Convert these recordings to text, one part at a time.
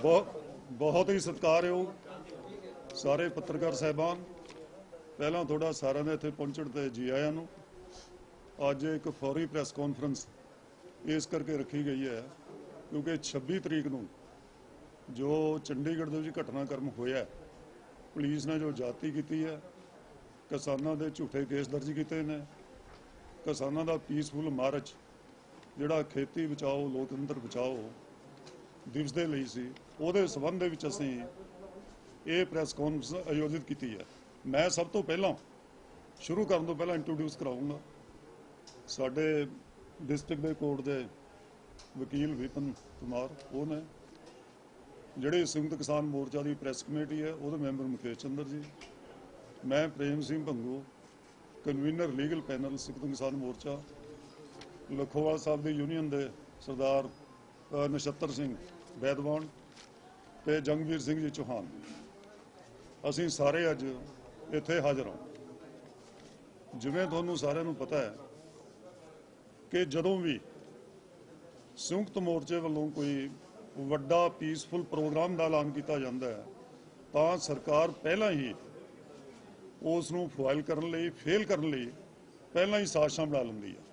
ਬਹੁਤ ਬਹੁਤ ਹੀ ਸਤਿਕਾਰਯੋਗ ਸਾਰੇ ਪੱਤਰਕਾਰ ਸਾਹਿਬਾਨ, ਪਹਿਲਾਂ ਤੁਹਾਡਾ ਸਾਰਿਆਂ ਦੇ ਇੱਥੇ ਪਹੁੰਚਣ ਤੇ ਜੀ ਆਇਆਂ ਨੂੰ। ਅੱਜ ਇੱਕ ਫੌਰੀ ਪ੍ਰੈਸ ਕਾਨਫਰੰਸ ਇਸ ਕਰਕੇ ਰੱਖੀ ਗਈ ਹੈ ਕਿਉਂਕਿ 26 ਤਰੀਕ ਨੂੰ ਜੋ ਚੰਡੀਗੜ੍ਹ ਦੇ ਵਿੱਚ ਘਟਨਾਕ੍ਰਮ ਹੋਇਆ, ਪੁਲਿਸ ਨੇ ਜੋ ਜਾਤੀ ਕੀਤੀ ਹੈ, ਕਿਸਾਨਾਂ ਦੇ ਝੂਠੇ ਕੇਸ ਦਰਜ ਕੀਤੇ ਨੇ, ਕਿਸਾਨਾਂ ਦਾ ਪੀਸਫੁਲ ਮਾਰਚ ਜਿਹੜਾ ਖੇਤੀ ਬਚਾਓ ਲੋਕਤੰਤਰ ਬਚਾਓ ਦਿਵਸ ਦੇ ਲਈ ਸੀ, ਉਹਦੇ ਸੰਬੰਧ ਦੇ ਵਿੱਚ ਅਸੀਂ ਇਹ ਪ੍ਰੈਸ ਕਾਨਫਰੰਸ ਆਯੋਜਿਤ ਕੀਤੀ ਹੈ। ਮੈਂ ਸਭ ਤੋਂ ਪਹਿਲਾਂ ਸ਼ੁਰੂ ਕਰਨ ਤੋਂ ਪਹਿਲਾਂ ਇੰਟਰੋਡਿਊਸ ਕਰਾਉਂਗਾ ਸਾਡੇ ਡਿਸਟ੍ਰਿਕਟ ਦੇ ਕੋਰਟ ਦੇ ਵਕੀਲ ਵਿਪਨ ਕੁਮਾਰ, ਉਹ ਨੇ ਜਿਹੜੇ ਸੰਯੁਕਤ ਕਿਸਾਨ ਮੋਰਚਾ ਦੀ ਪ੍ਰੈਸ ਕਮੇਟੀ ਹੈ ਉਹਦੇ ਮੈਂਬਰ ਮੁਕੇਸ਼ ਚੰਦਰ ਜੀ, ਮੈਂ Prem Singh Bhangu convener legal panel Sanyukt Kisan ਮੋਰਚਾ, ਲਖੋਵਾਲ ਸਾਹਿਬ ਦੀ ਯੂਨੀਅਨ ਦੇ ਸਰਦਾਰ ਨਛੱਤਰ ਸਿੰਘ ਬੈਦਵਾਨ ਤੇ ਜੰਗਵੀਰ ਸਿੰਘ ਜੀ ਚੌਹਾਨ, ਅਸੀਂ ਸਾਰੇ ਅੱਜ ਇੱਥੇ ਹਾਜ਼ਰ ਹਾਂ। ਜਿਵੇਂ ਤੁਹਾਨੂੰ ਸਾਰਿਆਂ ਨੂੰ ਪਤਾ ਹੈ ਕਿ ਜਦੋਂ ਵੀ ਸੰਯੁਕਤ ਮੋਰਚੇ ਵੱਲੋਂ ਕੋਈ ਵੱਡਾ ਪੀਸਫੁਲ ਪ੍ਰੋਗਰਾਮ ਦਾ ਐਲਾਨ ਕੀਤਾ ਜਾਂਦਾ ਹੈ ਤਾਂ ਸਰਕਾਰ ਪਹਿਲਾਂ ਹੀ ਉਸ ਨੂੰ ਫੁਆਇਲ ਕਰਨ ਲਈ, ਫੇਲ ਕਰਨ ਲਈ ਪਹਿਲਾਂ ਹੀ ਸਾਜ਼ਿਸ਼ਾਂ ਬਣਾ ਲੈਂਦੀ ਹੈ।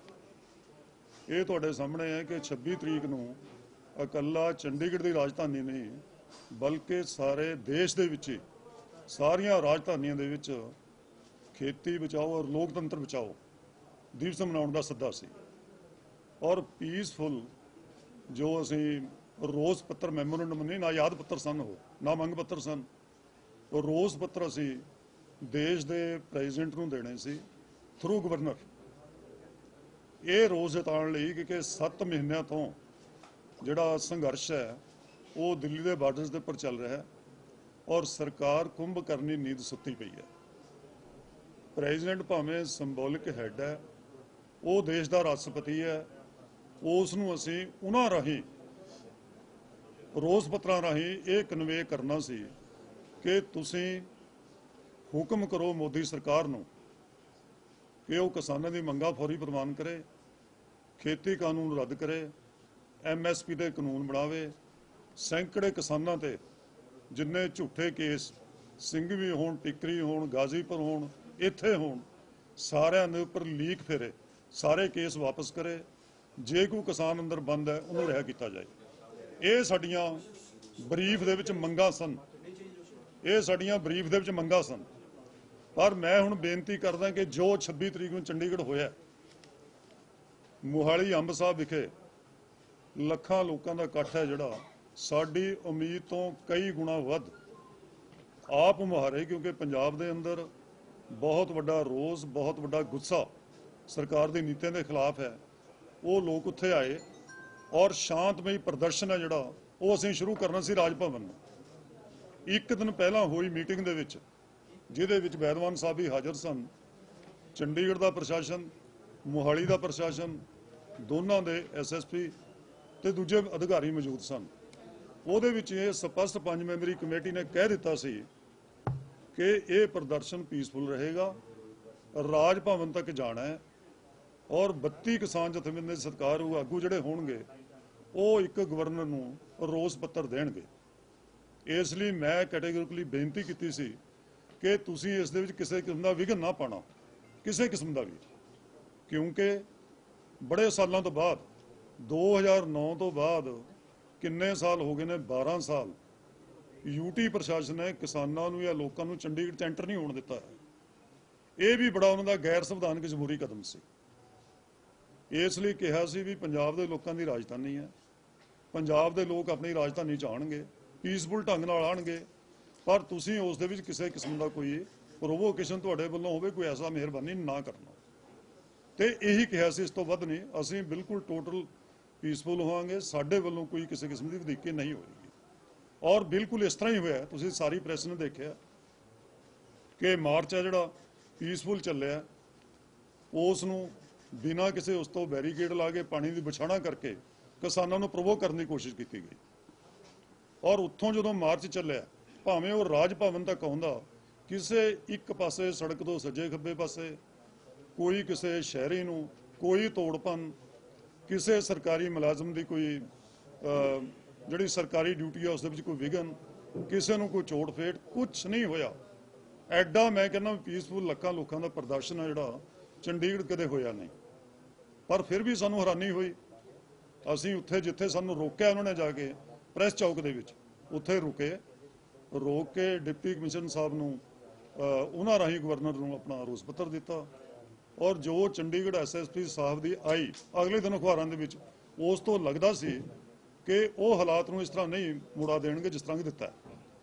ਇਹ ਤੁਹਾਡੇ ਸਾਹਮਣੇ ਹੈ ਕਿ 26 ਤਰੀਕ ਨੂੰ ਇਕੱਲਾ ਚੰਡੀਗੜ੍ਹ ਦੀ ਰਾਜਧਾਨੀ ਨਹੀਂ ਬਲਕਿ ਸਾਰੇ ਦੇਸ਼ ਦੇ ਵਿੱਚ ਸਾਰੀਆਂ ਰਾਜਧਾਨੀਆਂ ਦੇ ਵਿੱਚ ਖੇਤੀ ਬਚਾਓ ਔਰ ਲੋਕਤੰਤਰ ਬਚਾਓ ਦਿਵਸ ਮਨਾਉਣ ਦਾ ਸੱਦਾ ਸੀ। ਔਰ ਪੀਸਫੁਲ ਜੋ ਅਸੀਂ ਰੋਸ ਪੱਤਰ ਮੈਮੋਰੈਂਡਮ ਨਹੀਂ, ਨਾ ਯਾਦ ਪੱਤਰ ਸਨ ਉਹ, ਨਾ ਮੰਗ ਪੱਤਰ ਸਨ, ਉਹ ਰੋਸ ਪੱਤਰ ਅਸੀਂ ਦੇਸ਼ ਦੇ ਪ੍ਰੈਜ਼ੀਡੈਂਟ ਨੂੰ ਦੇਣੇ ਸੀ ਥਰੂ ਗਵਰਨਰ। ਇਹ ਰੋਸ ਜਤਾਉਣ ਲਈ ਕਿ 7 ਮਹੀਨਿਆਂ ਤੋਂ ਜਿਹੜਾ ਸੰਘਰਸ਼ ਹੈ ਉਹ ਦਿੱਲੀ ਦੇ ਬਾਰਡਰਸ ਦੇ ਉੱਪਰ ਚੱਲ ਰਿਹਾ ਹੈ ਔਰ ਸਰਕਾਰ ਕੁੰਭਕਰਨੀ ਨੀਂਦ ਸੁੱਤੀ ਪਈ ਹੈ। ਪ੍ਰੈਜ਼ੀਡੈਂਟ ਭਾਵੇਂ ਸਿੰਬੋਲਿਕ ਹੈਡ ਹੈ, ਉਹ ਦੇਸ਼ ਦਾ ਰਾਸ਼ਟਰਪਤੀ ਹੈ, ਉਸ ਨੂੰ ਅਸੀਂ ਉਹਨਾਂ ਰਾਹੀਂ ਰੋਸ ਪੱਤਰਾਂ ਰਾਹੀਂ ਇਹ ਕਨਵੇ ਕਰਨਾ ਸੀ ਕਿ ਤੁਸੀਂ ਹੁਕਮ ਕਰੋ ਮੋਦੀ ਸਰਕਾਰ ਨੂੰ ਕਿ ਉਹ ਕਿਸਾਨਾਂ ਦੀ ਮੰਗਾਂ ਫੌਰੀ ਪ੍ਰਵਾਨ ਕਰੇ, ਖੇਤੀ ਕਾਨੂੰਨ ਰੱਦ ਕਰੇ, MSP ਦੇ ਕਾਨੂੰਨ ਬਣਾਵੇ, ਸੈਂਕੜੇ ਕਿਸਾਨਾਂ ਤੇ ਜਿੰਨੇ ਝੂਠੇ ਕੇਸ ਸਿੰਘਵੀ ਹੋਣ, ਟਿੱਕਰੀ ਹੋਣ, ਗਾਜ਼ੀਪੁਰ ਹੋਣ, ਇੱਥੇ ਹੋਣ, ਸਾਰਿਆਂ ਦੇ ਉੱਪਰ ਲੀਕ ਫੇਰੇ, ਸਾਰੇ ਕੇਸ ਵਾਪਸ ਕਰੇ, ਜੇ ਕੋਈ ਕਿਸਾਨ ਅੰਦਰ ਬੰਦ ਹੈ ਉਹਨੂੰ ਰਿਹਾ ਕੀਤਾ ਜਾਏ। ਇਹ ਸਾਡੀਆਂ ਬਰੀਫ ਦੇ ਵਿੱਚ ਮੰਗਾਂ ਸਨ, ਇਹ ਸਾਡੀਆਂ ਬਰੀਫ ਦੇ ਵਿੱਚ ਮੰਗਾਂ ਸਨ। ਪਰ ਮੈਂ ਹੁਣ ਬੇਨਤੀ ਕਰਦਾ ਕਿ ਜੋ 26 ਤਰੀਕ ਨੂੰ ਚੰਡੀਗੜ੍ਹ ਹੋਇਆ, ਮੋਹਾਲੀ ਅੰਬ ਸਾਹਿਬ ਵਿਖੇ ਲੱਖਾਂ ਲੋਕਾਂ ਦਾ ਇਕੱਠ ਹੈ ਜਿਹੜਾ ਸਾਡੀ ਉਮੀਦ ਤੋਂ ਕਈ ਗੁਣਾ ਵੱਧ ਆਪ ਮੁਹਾਰੇ, ਕਿਉਂਕਿ ਪੰਜਾਬ ਦੇ ਅੰਦਰ ਬਹੁਤ ਵੱਡਾ ਰੋਸ, ਬਹੁਤ ਵੱਡਾ ਗੁੱਸਾ ਸਰਕਾਰ ਦੀ ਨੀਤੀਆਂ ਦੇ ਖਿਲਾਫ ਹੈ, ਉਹ ਲੋਕ ਉੱਥੇ ਆਏ ਔਰ ਸ਼ਾਂਤਮਈ ਪ੍ਰਦਰਸ਼ਨ ਹੈ ਜਿਹੜਾ ਉਹ ਅਸੀਂ ਸ਼ੁਰੂ ਕਰਨਾ ਸੀ ਰਾਜ ਭਵਨ ਨੂੰ। ਇੱਕ ਦਿਨ ਪਹਿਲਾਂ ਹੋਈ ਮੀਟਿੰਗ ਦੇ ਵਿੱਚ, ਜਿਹਦੇ ਵਿੱਚ ਬੈਦਵਾਨ ਸਾਹਿਬ ਵੀ ਹਾਜ਼ਰ ਸਨ, ਚੰਡੀਗੜ੍ਹ ਦਾ ਪ੍ਰਸ਼ਾਸਨ, ਮੋਹਾਲੀ ਦਾ ਪ੍ਰਸ਼ਾਸਨ, ਦੋਨਾਂ ਦੇ SSP ਤੇ ਦੂਜੇ ਅਧਿਕਾਰੀ ਮੌਜੂਦ ਸਨ। ਉਹਦੇ ਵਿੱਚ ਇਹ ਸਪਸ਼ਟ 5 ਮੈਂਬਰੀ ਕਮੇਟੀ ਨੇ ਕਹਿ ਦਿੱਤਾ ਸੀ ਕਿ ਇਹ ਪ੍ਰਦਰਸ਼ਨ ਪੀਸਫੁਲ ਰਹੇਗਾ, ਰਾਜ ਭਵਨ ਤੱਕ ਜਾਣਾ ਹੈ ਔਰ 32 ਕਿਸਾਨ ਜਥੇਬੰਦੀਆਂ ਦੇ ਸਤਿਕਾਰਯੋਗ ਆਗੂ ਜਿਹੜੇ ਹੋਣਗੇ ਉਹ ਇੱਕ ਗਵਰਨਰ ਨੂੰ ਰੋਸ ਪੱਤਰ ਦੇਣਗੇ। ਇਸ ਲਈ ਮੈਂ ਕੈਟੇਗੋਰੀਕਲੀ ਬੇਨਤੀ ਕੀਤੀ ਸੀ ਕਿ ਤੁਸੀਂ ਇਸ ਦੇ ਵਿੱਚ ਕਿਸੇ ਕਿਸਮ ਦਾ ਵਿਘਨ ਨਾ ਪਾਣਾ, ਕਿਸੇ ਕਿਸਮ ਦਾ ਵੀ, ਕਿਉਂਕਿ ਬੜੇ ਸਾਲਾਂ ਤੋਂ ਬਾਅਦ 2009 ਤੋਂ ਬਾਅਦ ਕਿੰਨੇ ਸਾਲ ਹੋ ਗਏ ਨੇ, 12 ਸਾਲ UT ਪ੍ਰਸ਼ਾਸਨ ਨੇ ਕਿਸਾਨਾਂ ਨੂੰ ਜਾਂ ਲੋਕਾਂ ਨੂੰ ਚੰਡੀਗੜ੍ਹ 'ਚ ਐਂਟਰ ਨਹੀਂ ਹੋਣ ਦਿੱਤਾ। ਇਹ ਵੀ ਬੜਾ ਉਹਨਾਂ ਦਾ ਗੈਰ ਸੰਵਿਧਾਨਕ ਜਮਹੂਰੀ ਕਦਮ ਸੀ। ਇਸ ਲਈ ਕਿਹਾ ਸੀ ਵੀ ਪੰਜਾਬ ਦੇ ਲੋਕਾਂ ਦੀ ਰਾਜਧਾਨੀ ਹੈ, ਪੰਜਾਬ ਦੇ ਲੋਕ ਆਪਣੀ ਰਾਜਧਾਨੀ 'ਚ ਆਉਣਗੇ, ਪੀਸਫੁਲ ਢੰਗ ਨਾਲ ਆਉਣਗੇ, ਪਰ ਤੁਸੀਂ ਉਸ ਦੇ ਵਿੱਚ ਕਿਸੇ ਕਿਸਮ ਦਾ ਕੋਈ ਪ੍ਰੋਵੋਕੇਸ਼ਨ ਤੁਹਾਡੇ ਵੱਲੋਂ ਹੋਵੇ, ਕੋਈ ਐਸਾ ਮਿਹਰਬਾਨੀ ਨਾ ਕਰਨਾ। ਤੇ ਇਹੀ ਕਿਹਾ ਸੀ, ਇਸ ਤੋਂ ਵੱਧ ਨਹੀਂ। ਅਸੀਂ ਬਿਲਕੁਲ ਟੋਟਲ ਪੀਸਫੁਲ ਹੋਵਾਂਗੇ, ਸਾਡੇ ਵੱਲੋਂ ਕੋਈ ਕਿਸੇ ਕਿਸਮ ਦੀ ਵਧੀਕੀ ਨਹੀਂ ਹੋਏਗੀ। ਔਰ ਬਿਲਕੁਲ ਇਸ ਤਰ੍ਹਾਂ ਹੀ ਹੋਇਆ। ਤੁਸੀਂ ਸਾਰੀ ਪ੍ਰੈਸ ਨੇ ਦੇਖਿਆ ਕਿ ਮਾਰਚ ਹੈ ਜਿਹੜਾ ਪੀਸਫੁਲ ਚੱਲਿਆ, ਉਸ ਨੂੰ ਬਿਨਾਂ ਕਿਸੇ ਉਸ ਤੋਂ ਬੈਰੀਕੇਡ ਲਾ ਕੇ, ਪਾਣੀ ਦੀ ਵਿਛਾਣਾ ਕਰਕੇ ਕਿਸਾਨਾਂ ਨੂੰ ਪ੍ਰੋਵੋਕ ਕਰਨ ਦੀ ਕੋਸ਼ਿਸ਼ ਕੀਤੀ ਗਈ। ਔਰ ਉੱਥੋਂ ਜਦੋਂ ਮਾਰਚ ਚੱਲਿਆ, ਭਾਵੇਂ ਉਹ ਰਾਜ ਭਵਨ ਤੱਕ ਆਉਂਦਾ, ਕਿਸੇ ਇੱਕ ਪਾਸੇ ਸੜਕ ਤੋਂ ਸੱਜੇ ਖੱਬੇ ਪਾਸੇ ਕੋਈ ਕਿਸੇ ਸ਼ਹਿਰੀ ਨੂੰ ਕੋਈ ਤੋੜਪਨ, ਕਿਸੇ ਸਰਕਾਰੀ ਮੁਲਾਜ਼ਮ ਦੀ ਕੋਈ ਜਿਹੜੀ ਸਰਕਾਰੀ ਡਿਊਟੀ ਆ ਉਸ ਦੇ ਵਿੱਚ ਕੋਈ ਵਿਘਨ, ਕਿਸੇ ਨੂੰ ਕੋਈ ਚੋਟ ਫੇਟ, ਕੁਛ ਨਹੀਂ ਹੋਇਆ। ਐਡਾ ਮੈਂ ਕਹਿੰਦਾ ਪੀਸਫੁਲ ਲੱਖਾਂ ਲੋਕਾਂ ਦਾ ਪ੍ਰਦਰਸ਼ਨ ਆ ਜਿਹੜਾ ਚੰਡੀਗੜ੍ਹ ਕਦੇ ਹੋਇਆ ਨਹੀਂ। ਪਰ ਫਿਰ ਵੀ ਸਾਨੂੰ ਹੈਰਾਨੀ ਹੋਈ। ਅਸੀਂ ਉੱਥੇ ਜਿੱਥੇ ਸਾਨੂੰ ਰੋਕਿਆ ਉਹਨਾਂ ਨੇ ਜਾ ਕੇ ਪ੍ਰੈਸ ਚੌਕ ਦੇ ਵਿੱਚ, ਉੱਥੇ ਰੋਕ ਕੇ ਡਿਪਟੀ ਕਮਿਸ਼ਨਰ ਸਾਹਿਬ ਨੂੰ ਉਹਨਾਂ ਰਾਹੀਂ ਗਵਰਨਰ ਨੂੰ ਆਪਣਾ ਰੋਸ ਪੱਤਰ ਦਿੱਤਾ। ਔਰ ਜੋ ਚੰਡੀਗੜ੍ਹ ਐਸਐਸਪੀ ਸਾਹਿਬ ਦੀ ਆਈ ਅਗਲੇ ਦਿਨ ਅਖਬਾਰਾਂ ਦੇ ਵਿੱਚ, ਉਸ ਤੋਂ ਲੱਗਦਾ ਸੀ ਕਿ ਉਹ ਹਾਲਾਤ ਨੂੰ ਇਸ ਤਰ੍ਹਾਂ ਨਹੀਂ ਮੁੜਾ ਦੇਣਗੇ ਜਿਸ ਤਰ੍ਹਾਂ ਕਿ ਦਿੱਤਾ।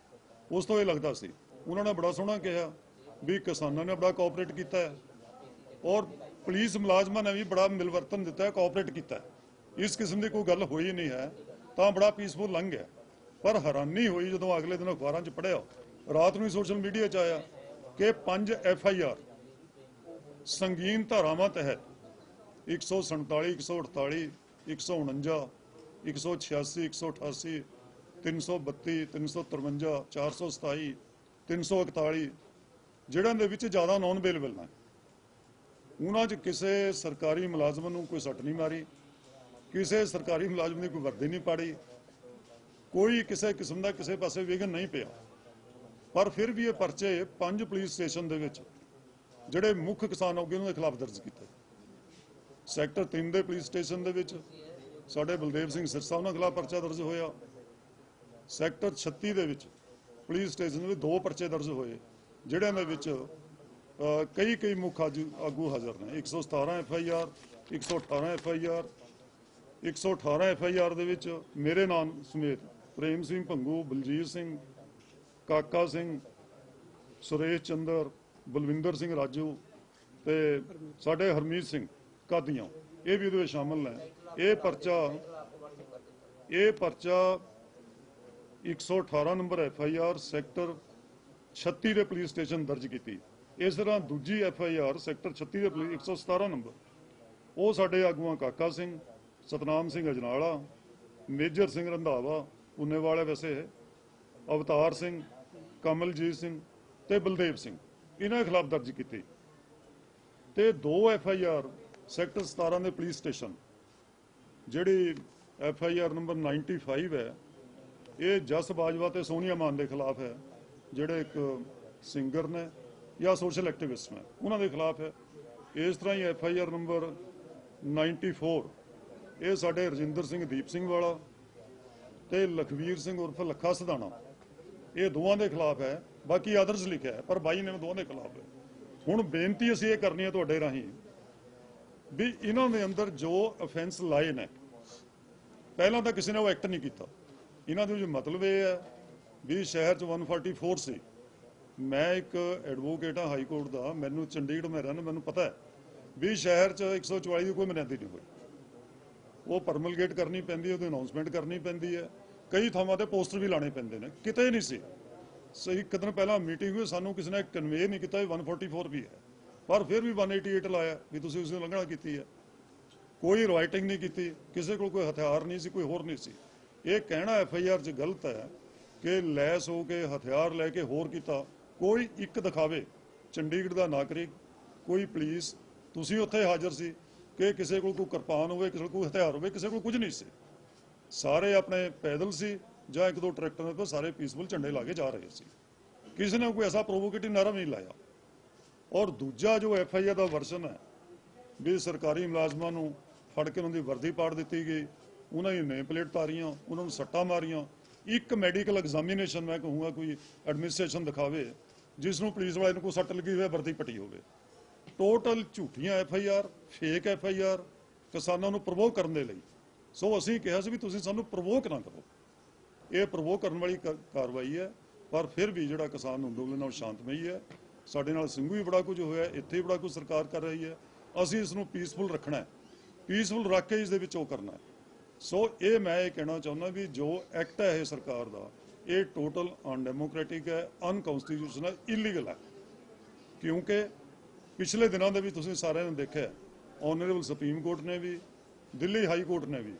ਉਸ ਤੋਂ ਇਹ ਲੱਗਦਾ ਸੀ। ਉਹਨਾਂ ਨੇ ਬੜਾ ਸੋਹਣਾ ਕਿਹਾ ਵੀ ਕਿਸਾਨਾਂ ਨੇ ਬੜਾ ਕੋਆਪਰੇਟ ਕੀਤਾ ਹੈ ਔਰ ਪੁਲਿਸ ਮੁਲਾਜ਼ਮਾਂ ਨੇ ਵੀ ਬੜਾ ਮਿਲਵਰਤਨ ਦਿੱਤਾ ਹੈ, ਕੋਆਪਰੇਟ ਕੀਤਾ ਹੈ। ਇਸ ਕਿਸਮ ਦੀ ਕੋਈ ਗੱਲ ਹੋਈ ਨਹੀਂ ਹੈ, ਤਾਂ ਬੜਾ ਪੀਸਫੁਲ ਲੰਘ ਗਿਆ। ਪਰ ਹੈਰਾਨੀ ਹੋਈ ਜਦੋਂ ਅਗਲੇ ਦਿਨ ਅਖਬਾਰਾਂ 'ਚ ਪੜ੍ਹਿਆ, ਰਾਤ ਨੂੰ ਸੋਸ਼ਲ ਮੀਡੀਆ 'ਚ ਆਇਆ ਕਿ 5 FIR ਸੰਗੀਨ ਧਾਰਾਵਾਂ ਤਹਿਤ 147, 148, 149, 186, 188, 332, 353, 427, 341 ਜਿਹੜਿਆਂ ਦੇ ਵਿੱਚ ਜ਼ਿਆਦਾ ਨੌਨ ਅਵੇਲੇਬਲ ਨੇ। ਉਹਨਾਂ 'ਚ ਕਿਸੇ ਸਰਕਾਰੀ ਮੁਲਾਜ਼ਮ ਨੂੰ ਕੋਈ ਸੱਟ ਨਹੀਂ ਮਾਰੀ, ਕਿਸੇ ਸਰਕਾਰੀ ਮੁਲਾਜ਼ਮ ਦੀ ਕੋਈ ਵਰਦੀ ਨਹੀਂ ਪਾੜੀ, ਕੋਈ ਕਿਸੇ ਕਿਸਮ ਦਾ ਕਿਸੇ ਪਾਸੇ ਵਿਘਨ ਨਹੀਂ ਪਿਆ। ਪਰ ਫਿਰ ਵੀ ਇਹ ਪਰਚੇ 5 ਪੁਲਿਸ ਸਟੇਸ਼ਨ ਦੇ ਵਿੱਚ ਜਿਹੜੇ ਮੁੱਖ ਕਿਸਾਨ ਆਗੂ ਉਹਨਾਂ ਦੇ ਖਿਲਾਫ ਦਰਜ ਕੀਤੇ। ਸੈਕਟਰ 3 ਦੇ ਪੁਲਿਸ ਸਟੇਸ਼ਨ ਦੇ ਵਿੱਚ ਸਾਡੇ ਬਲਦੇਵ ਸਿੰਘ ਸਿਰਸਾ ਉਹਨਾਂ ਖਿਲਾਫ ਪਰਚਾ ਦਰਜ ਹੋਇਆ। ਸੈਕਟਰ 36 ਦੇ ਵਿੱਚ ਪੁਲਿਸ ਸਟੇਸ਼ਨ ਦੇ ਵਿੱਚ 2 ਪਰਚੇ ਦਰਜ ਹੋਏ, ਜਿਹੜਿਆਂ ਦੇ ਵਿੱਚ ਕਈ ਮੁੱਖ ਆਗੂ ਹਾਜ਼ਰ ਨੇ। 117 FIR, 118 FIR, 118 FIR ਦੇ ਵਿੱਚ ਮੇਰੇ ਨਾਮ ਸਮੇਤ ਪ੍ਰੇਮ ਸਿੰਘ ਭੰਗੂ, ਬਲਜੀਤ ਸਿੰਘ, ਕਾਕਾ ਸਿੰਘ, ਸੁਰੇਸ਼ ਚੰਦਰ, ਬਲਵਿੰਦਰ ਸਿੰਘ ਰਾਜੂ ਤੇ ਸਾਡੇ ਹਰਮੀਤ ਸਿੰਘ ਕਾਦੀਆਂ, ਇਹ ਵੀ ਉਹਦੇ ਵਿੱਚ ਸ਼ਾਮਲ ਨੇ। ਇਹ ਪਰਚਾ 118 ਨੰਬਰ FIR ਸੈਕਟਰ 36 ਦੇ ਪੁਲਿਸ ਸਟੇਸ਼ਨ ਦਰਜ ਕੀਤੀ। ਇਸ ਤਰ੍ਹਾਂ ਦੂਜੀ FIR ਸੈਕਟਰ 36 ਦੇ ਪੁਲਿਸ 117 ਨੰਬਰ, ਉਹ ਸਾਡੇ ਆਗੂਆਂ ਕਾਕਾ ਸਿੰਘ, ਸਤਨਾਮ ਸਿੰਘ ਅਜਨਾਲਾ, ਮੇਜਰ ਸਿੰਘ ਰੰਧਾਵਾ ਪੁੰਨੇਵਾਲਾ, ਵੈਸੇ ਅਵਤਾਰ ਸਿੰਘ, ਕਮਲਜੀਤ ਸਿੰਘ ਤੇ ਬਲਦੇਵ ਸਿੰਘ, ਇਹਨਾਂ ਦੇ ਖਿਲਾਫ ਦਰਜ ਕੀਤੀ। ਤੇ 2 FIR ਸੈਕਟਰ 17 ਦੇ ਪੁਲਿਸ ਸਟੇਸ਼ਨ, ਜਿਹੜੀ FIR ਨੰਬਰ 95 ਹੈ, ਇਹ ਜਸ ਬਾਜਵਾ ਤੇ ਸੋਨੀਆ ਮਾਨ ਦੇ ਖਿਲਾਫ ਹੈ, ਜਿਹੜੇ ਇੱਕ ਸਿੰਗਰ ਨੇ ਜਾਂ ਸੋਸ਼ਲ ਐਕਟਿਵਿਸਟ ਨੇ, ਉਹਨਾਂ ਦੇ ਖਿਲਾਫ ਹੈ। ਇਸ ਤਰ੍ਹਾਂ ਹੀ FIR ਨੰਬਰ 94 ਇਹ ਸਾਡੇ ਰਜਿੰਦਰ ਸਿੰਘ ਦੀਪ ਸਿੰਘ ਵਾਲਾ ਤੇ ਲਖਵੀਰ ਸਿੰਘ ਉਰਫ ਲੱਖਾ ਸਦਾਣਾ, ਇਹ ਦੋਵਾਂ ਦੇ ਖਿਲਾਫ ਹੈ। ਬਾਕੀ ਆਦਰਸ ਲਿਖਿਆ ਹੈ, ਪਰ 22 ਨੇ ਦੋਵਾਂ ਦੇ ਖਿਲਾਫ ਹੈ। ਹੁਣ ਬੇਨਤੀ ਅਸੀਂ ਇਹ ਕਰਨੀ ਹੈ ਤੁਹਾਡੇ ਰਾਹੀਂ ਵੀ ਇਹਨਾਂ ਦੇ ਅੰਦਰ ਜੋ ਅਫੈਂਸ ਲਾਏ ਨੇ, ਪਹਿਲਾਂ ਤਾਂ ਕਿਸੇ ਨੇ ਉਹ ਐਕਟ ਨਹੀਂ ਕੀਤਾ। ਇਹਨਾਂ ਦੇ ਮਤਲਬ ਇਹ ਹੈ ਵੀ ਸ਼ਹਿਰ 'ਚ 144 ਸੀ। ਮੈਂ ਇੱਕ ਐਡਵੋਕੇਟ ਹਾਂ ਹਾਈ ਕੋਰਟ ਦਾ, ਮੈਨੂੰ ਚੰਡੀਗੜ੍ਹ ਮੈਂ ਰਹਿਣਾ, ਮੈਨੂੰ ਪਤਾ ਹੈ ਵੀ ਸ਼ਹਿਰ 'ਚ 144 ਦੀ ਕੋਈ ਮਰਿਆਦਾ ਨਹੀਂ ਹੋਈ। ਉਹ ਪਰਮਲਗੇਟ ਕਰਨੀ ਪੈਂਦੀ ਹੈ, ਉਹਦੀ ਅਨਾਉਂਸਮੈਂਟ ਕਰਨੀ ਪੈਂਦੀ ਹੈ, ਕਈ ਥਾਵਾਂ ਤੇ ਪੋਸਟਰ ਵੀ ਲਾਣੇ ਪੈਂਦੇ ਨੇ। ਕਿਤੇ ਨਹੀਂ ਸੀ। ਸਹੀ ਇੱਕ ਦਿਨ ਪਹਿਲਾਂ ਮੀਟਿੰਗ ਹੋਈ, ਸਾਨੂੰ ਕਿਸੇ ਨੇ ਕਨਵੇ ਨਹੀਂ ਕੀਤਾ 144 ਵੀ ਹੈ, ਪਰ ਫਿਰ ਵੀ 188 ਲਾਇਆ ਵੀ ਤੁਸੀਂ ਉਸ ਦੀ ਉਲੰਘਣਾ ਕੀਤੀ ਹੈ। ਕੋਈ ਰਾਈਟਿੰਗ ਨਹੀਂ ਕੀਤੀ, ਕਿਸੇ ਕੋਲ ਕੋਈ ਹਥਿਆਰ ਨਹੀਂ ਸੀ, ਕੋਈ ਹੋਰ ਨਹੀਂ ਸੀ। ਇਹ ਕਹਿਣਾ FIR 'ਚ ਗਲਤ ਹੈ ਕਿ ਲੈਸ ਹੋ ਕੇ ਹਥਿਆਰ ਲੈ ਕੇ ਹੋਰ ਕੀਤਾ। ਕੋਈ ਇੱਕ ਦਿਖਾਵੇ ਚੰਡੀਗੜ੍ਹ ਦਾ ਨਾਗਰਿਕ, ਕੋਈ ਪੁਲਿਸ, ਤੁਸੀਂ ਉੱਥੇ ਹਾਜ਼ਰ ਸੀ ਕਿ ਕਿਸੇ ਕੋਲ ਕੋਈ ਕਿਰਪਾਨ ਹੋਵੇ, ਕਿਸੇ ਕੋਲ ਕੋਈ ਹਥਿਆਰ ਹੋਵੇ, ਕਿਸੇ ਕੋਲ ਕੁਝ ਨਹੀਂ ਸੀ। ਸਾਰੇ ਆਪਣੇ ਪੈਦਲ ਸੀ ਜਾਂ 1-2 ਟਰੈਕਟਰਾਂ ਤੇ ਸਾਰੇ ਪੀਸਫੁਲ ਝੰਡੇ ਲਾ ਕੇ ਜਾ ਰਹੇ ਸੀ। ਕਿਸੇ ਨੇ ਕੋਈ ਐਸਾ ਪ੍ਰੋਵੋਕੇਟਿਵ ਨਾਰਾ ਨਹੀਂ ਲਾਇਆ। ਔਰ ਦੂਜਾ ਜੋ FIR ਦਾ ਵਰਜ਼ਨ ਹੈ ਵੀ ਸਰਕਾਰੀ ਮੁਲਾਜ਼ਮਾਂ ਨੂੰ ਫੜ ਕੇ ਉਹਨਾਂ ਦੀ ਵਰਦੀ ਪਾੜ ਦਿੱਤੀ ਗਈ, ਉਹਨਾਂ ਦੀ ਨੇਮ ਪਲੇਟ ਤਾਰੀਆਂ, ਉਹਨਾਂ ਨੂੰ ਸੱਟਾਂ ਮਾਰੀਆਂ। ਇੱਕ ਮੈਡੀਕਲ ਐਗਜ਼ਾਮੀਨੇਸ਼ਨ ਮੈਂ ਕਹੂੰਗਾ ਕੋਈ ਐਡਮਿਨਿਸਟ੍ਰੇਸ਼ਨ ਦਿਖਾਵੇ ਜਿਸ ਨੂੰ ਪੁਲਿਸ ਵਾਲੇ ਨੂੰ ਕੋਈ ਸੱਟ ਲੱਗੀ ਹੋਵੇ, ਵਰਦੀ ਪੱਟੀ ਹੋਵੇ। ਟੋਟਲ ਝੂਠੀਆਂ FIR, ਫੇਕ FIR ਕਿਸਾਨਾਂ ਨੂੰ ਪ੍ਰਵੋਕ ਕਰਨ ਦੇ ਲਈ। ਸੋ ਅਸੀਂ ਕਿਹਾ ਸੀ ਵੀ ਤੁਸੀਂ ਸਾਨੂੰ ਪ੍ਰਵੋਕ ਨਾ ਕਰੋ। ਇਹ ਪ੍ਰਵੋਕ ਕਰਨ ਵਾਲੀ ਕਾਰਵਾਈ ਹੈ। ਪਰ ਫਿਰ ਵੀ ਜਿਹੜਾ ਕਿਸਾਨ ਅੰਦੋਲਨ ਨਾਲ ਸ਼ਾਂਤਮਈ ਹੈ। ਸਾਡੇ ਨਾਲ ਸਿੰਘੂ ਵੀ ਬੜਾ ਕੁਝ ਹੋਇਆ, ਇੱਥੇ ਬੜਾ ਕੁਝ ਸਰਕਾਰ ਕਰ ਰਹੀ ਹੈ। ਅਸੀਂ ਇਸ ਨੂੰ ਪੀਸਫੁਲ ਰੱਖਣਾ ਹੈ, ਪੀਸਫੁਲ ਰੱਖ ਕੇ ਇਸ ਦੇ ਵਿੱਚ ਉਹ ਕਰਨਾ ਹੈ। ਸੋ ਇਹ ਮੈਂ ਇਹ ਕਹਿਣਾ ਚਾਹੁੰਦਾ ਵੀ ਜੋ ਐਕਟ ਹੈ ਇਹ ਸਰਕਾਰ ਦਾ, ਇਹ ਟੋਟਲ ਅਨਡੈਮੋਕ੍ਰੈਟਿਕ ਹੈ, ਅਨਕਨਸਟੀਟਿਊਸ਼ਨਲ, ਇਲੀਗਲ ਹੈ। ਕਿਉਂਕਿ ਪਿਛਲੇ ਦਿਨਾਂ ਦੇ ਵਿੱਚ ਤੁਸੀਂ ਸਾਰਿਆਂ ਨੇ ਦੇਖਿਆ, ਆਨਰੇਬਲ ਸੁਪਰੀਮ ਕੋਰਟ ਨੇ ਵੀ, ਦਿੱਲੀ ਹਾਈ ਕੋਰਟ ਨੇ ਵੀ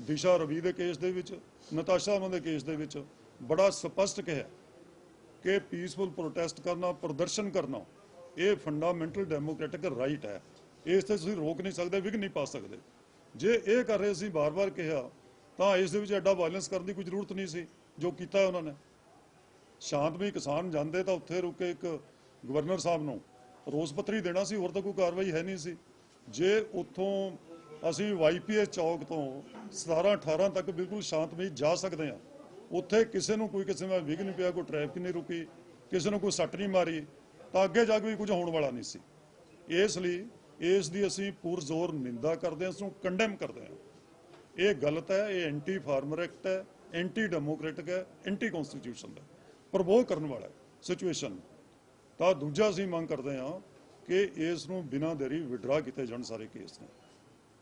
ਦਿਸ਼ਾ ਰਵੀ ਦੇ ਕੇਸ ਦੇ ਵਿੱਚ, ਨਤਾਸ਼ਾ ਉਹਨਾਂ ਦੇ ਕੇਸ ਦੇ ਵਿੱਚ ਬੜਾ ਸਪਸ਼ਟ ਕਿਹਾ ਕਿ ਪੀਸਫੁਲ ਪ੍ਰੋਟੈਸਟ ਕਰਨਾ, ਪ੍ਰਦਰਸ਼ਨ ਕਰਨਾ, ਇਹ ਫੰਡਾਮੈਂਟਲ ਡੈਮੋਕ੍ਰੈਟਿਕ ਰਾਈਟ ਹੈ। ਇਸ ਤੇ ਤੁਸੀਂ ਰੋਕ ਨਹੀਂ ਸਕਦੇ, ਵਿਘਨ ਨਹੀਂ ਪਾ ਸਕਦੇ। ਜੇ ਇਹ ਕਰ ਰਹੇ ਸੀ, ਬਾਰ-ਬਾਰ ਕਿਹਾ, ਤਾਂ ਇਸ ਦੇ ਵਿੱਚ ਐਡਾ ਵਾਇਲੈਂਸ ਕਰਨ ਦੀ ਕੋਈ ਜ਼ਰੂਰਤ ਨਹੀਂ ਸੀ ਜੋ ਕੀਤਾ ਉਹਨਾਂ ਨੇ। ਸ਼ਾਂਤਮਈ ਕਿਸਾਨ ਜਾਂਦੇ ਤਾਂ ਉੱਥੇ ਰੁਕ ਕੇ ਇੱਕ ਗਵਰਨਰ ਸਾਹਿਬ ਨੂੰ ਰੋਸ ਪੱਤਰੀ ਦੇਣਾ ਸੀ, ਹੋਰ ਤਾਂ ਕੋਈ ਕਾਰਵਾਈ ਹੈ ਨਹੀਂ ਸੀ। ਜੇ ਉੱਥੋਂ ਅਸੀਂ YPS ਚੌਕ ਤੋਂ 17-18 ਤੱਕ ਬਿਲਕੁਲ ਸ਼ਾਂਤਮਈ ਜਾ ਸਕਦੇ ਹਾਂ, ਉੱਥੇ ਕਿਸੇ ਨੂੰ ਕੋਈ ਕਿਸੇ ਨਾਲ ਵਿਘ ਨਹੀਂ ਪਿਆ, ਕੋਈ ਟ੍ਰੈਫਿਕ ਨਹੀਂ ਰੁਕੀ, ਕਿਸੇ ਨੂੰ ਕੋਈ ਸੱਟ ਨਹੀਂ ਮਾਰੀ, ਤਾਂ ਅੱਗੇ ਜਾ ਕੇ ਵੀ ਕੁਝ ਹੋਣ ਵਾਲਾ ਨਹੀਂ ਸੀ। ਇਸ ਲਈ ਇਸ ਦੀ ਅਸੀਂ ਪੁਰਜ਼ੋਰ ਨਿੰਦਾ ਕਰਦੇ ਹਾਂ, ਇਸ ਨੂੰ ਕੰਡੈਮ ਕਰਦੇ ਹਾਂ। ਇਹ ਗਲਤ ਹੈ, ਇਹ ਐਂਟੀ ਫਾਰਮਰ ਐਕਟ ਹੈ, ਐਂਟੀ ਡੈਮੋਕ੍ਰੈਟਿਕ ਹੈ, ਐਂਟੀ ਕਨਸਟੀਟਿਊਸ਼ਨ ਹੈ, ਪ੍ਰਵੋਕ ਕਰਨ ਵਾਲਾ ਸਿਚੁਏਸ਼ਨ। ਤਾਂ ਦੂਜਾ ਅਸੀਂ ਮੰਗ ਕਰਦੇ ਹਾਂ ਕਿ ਇਸ ਨੂੰ ਬਿਨਾਂ ਦੇਰੀ ਵਿਡਰਾ ਕੀਤੇ ਜਾਣ ਸਾਰੇ ਕੇਸ ਨੇ।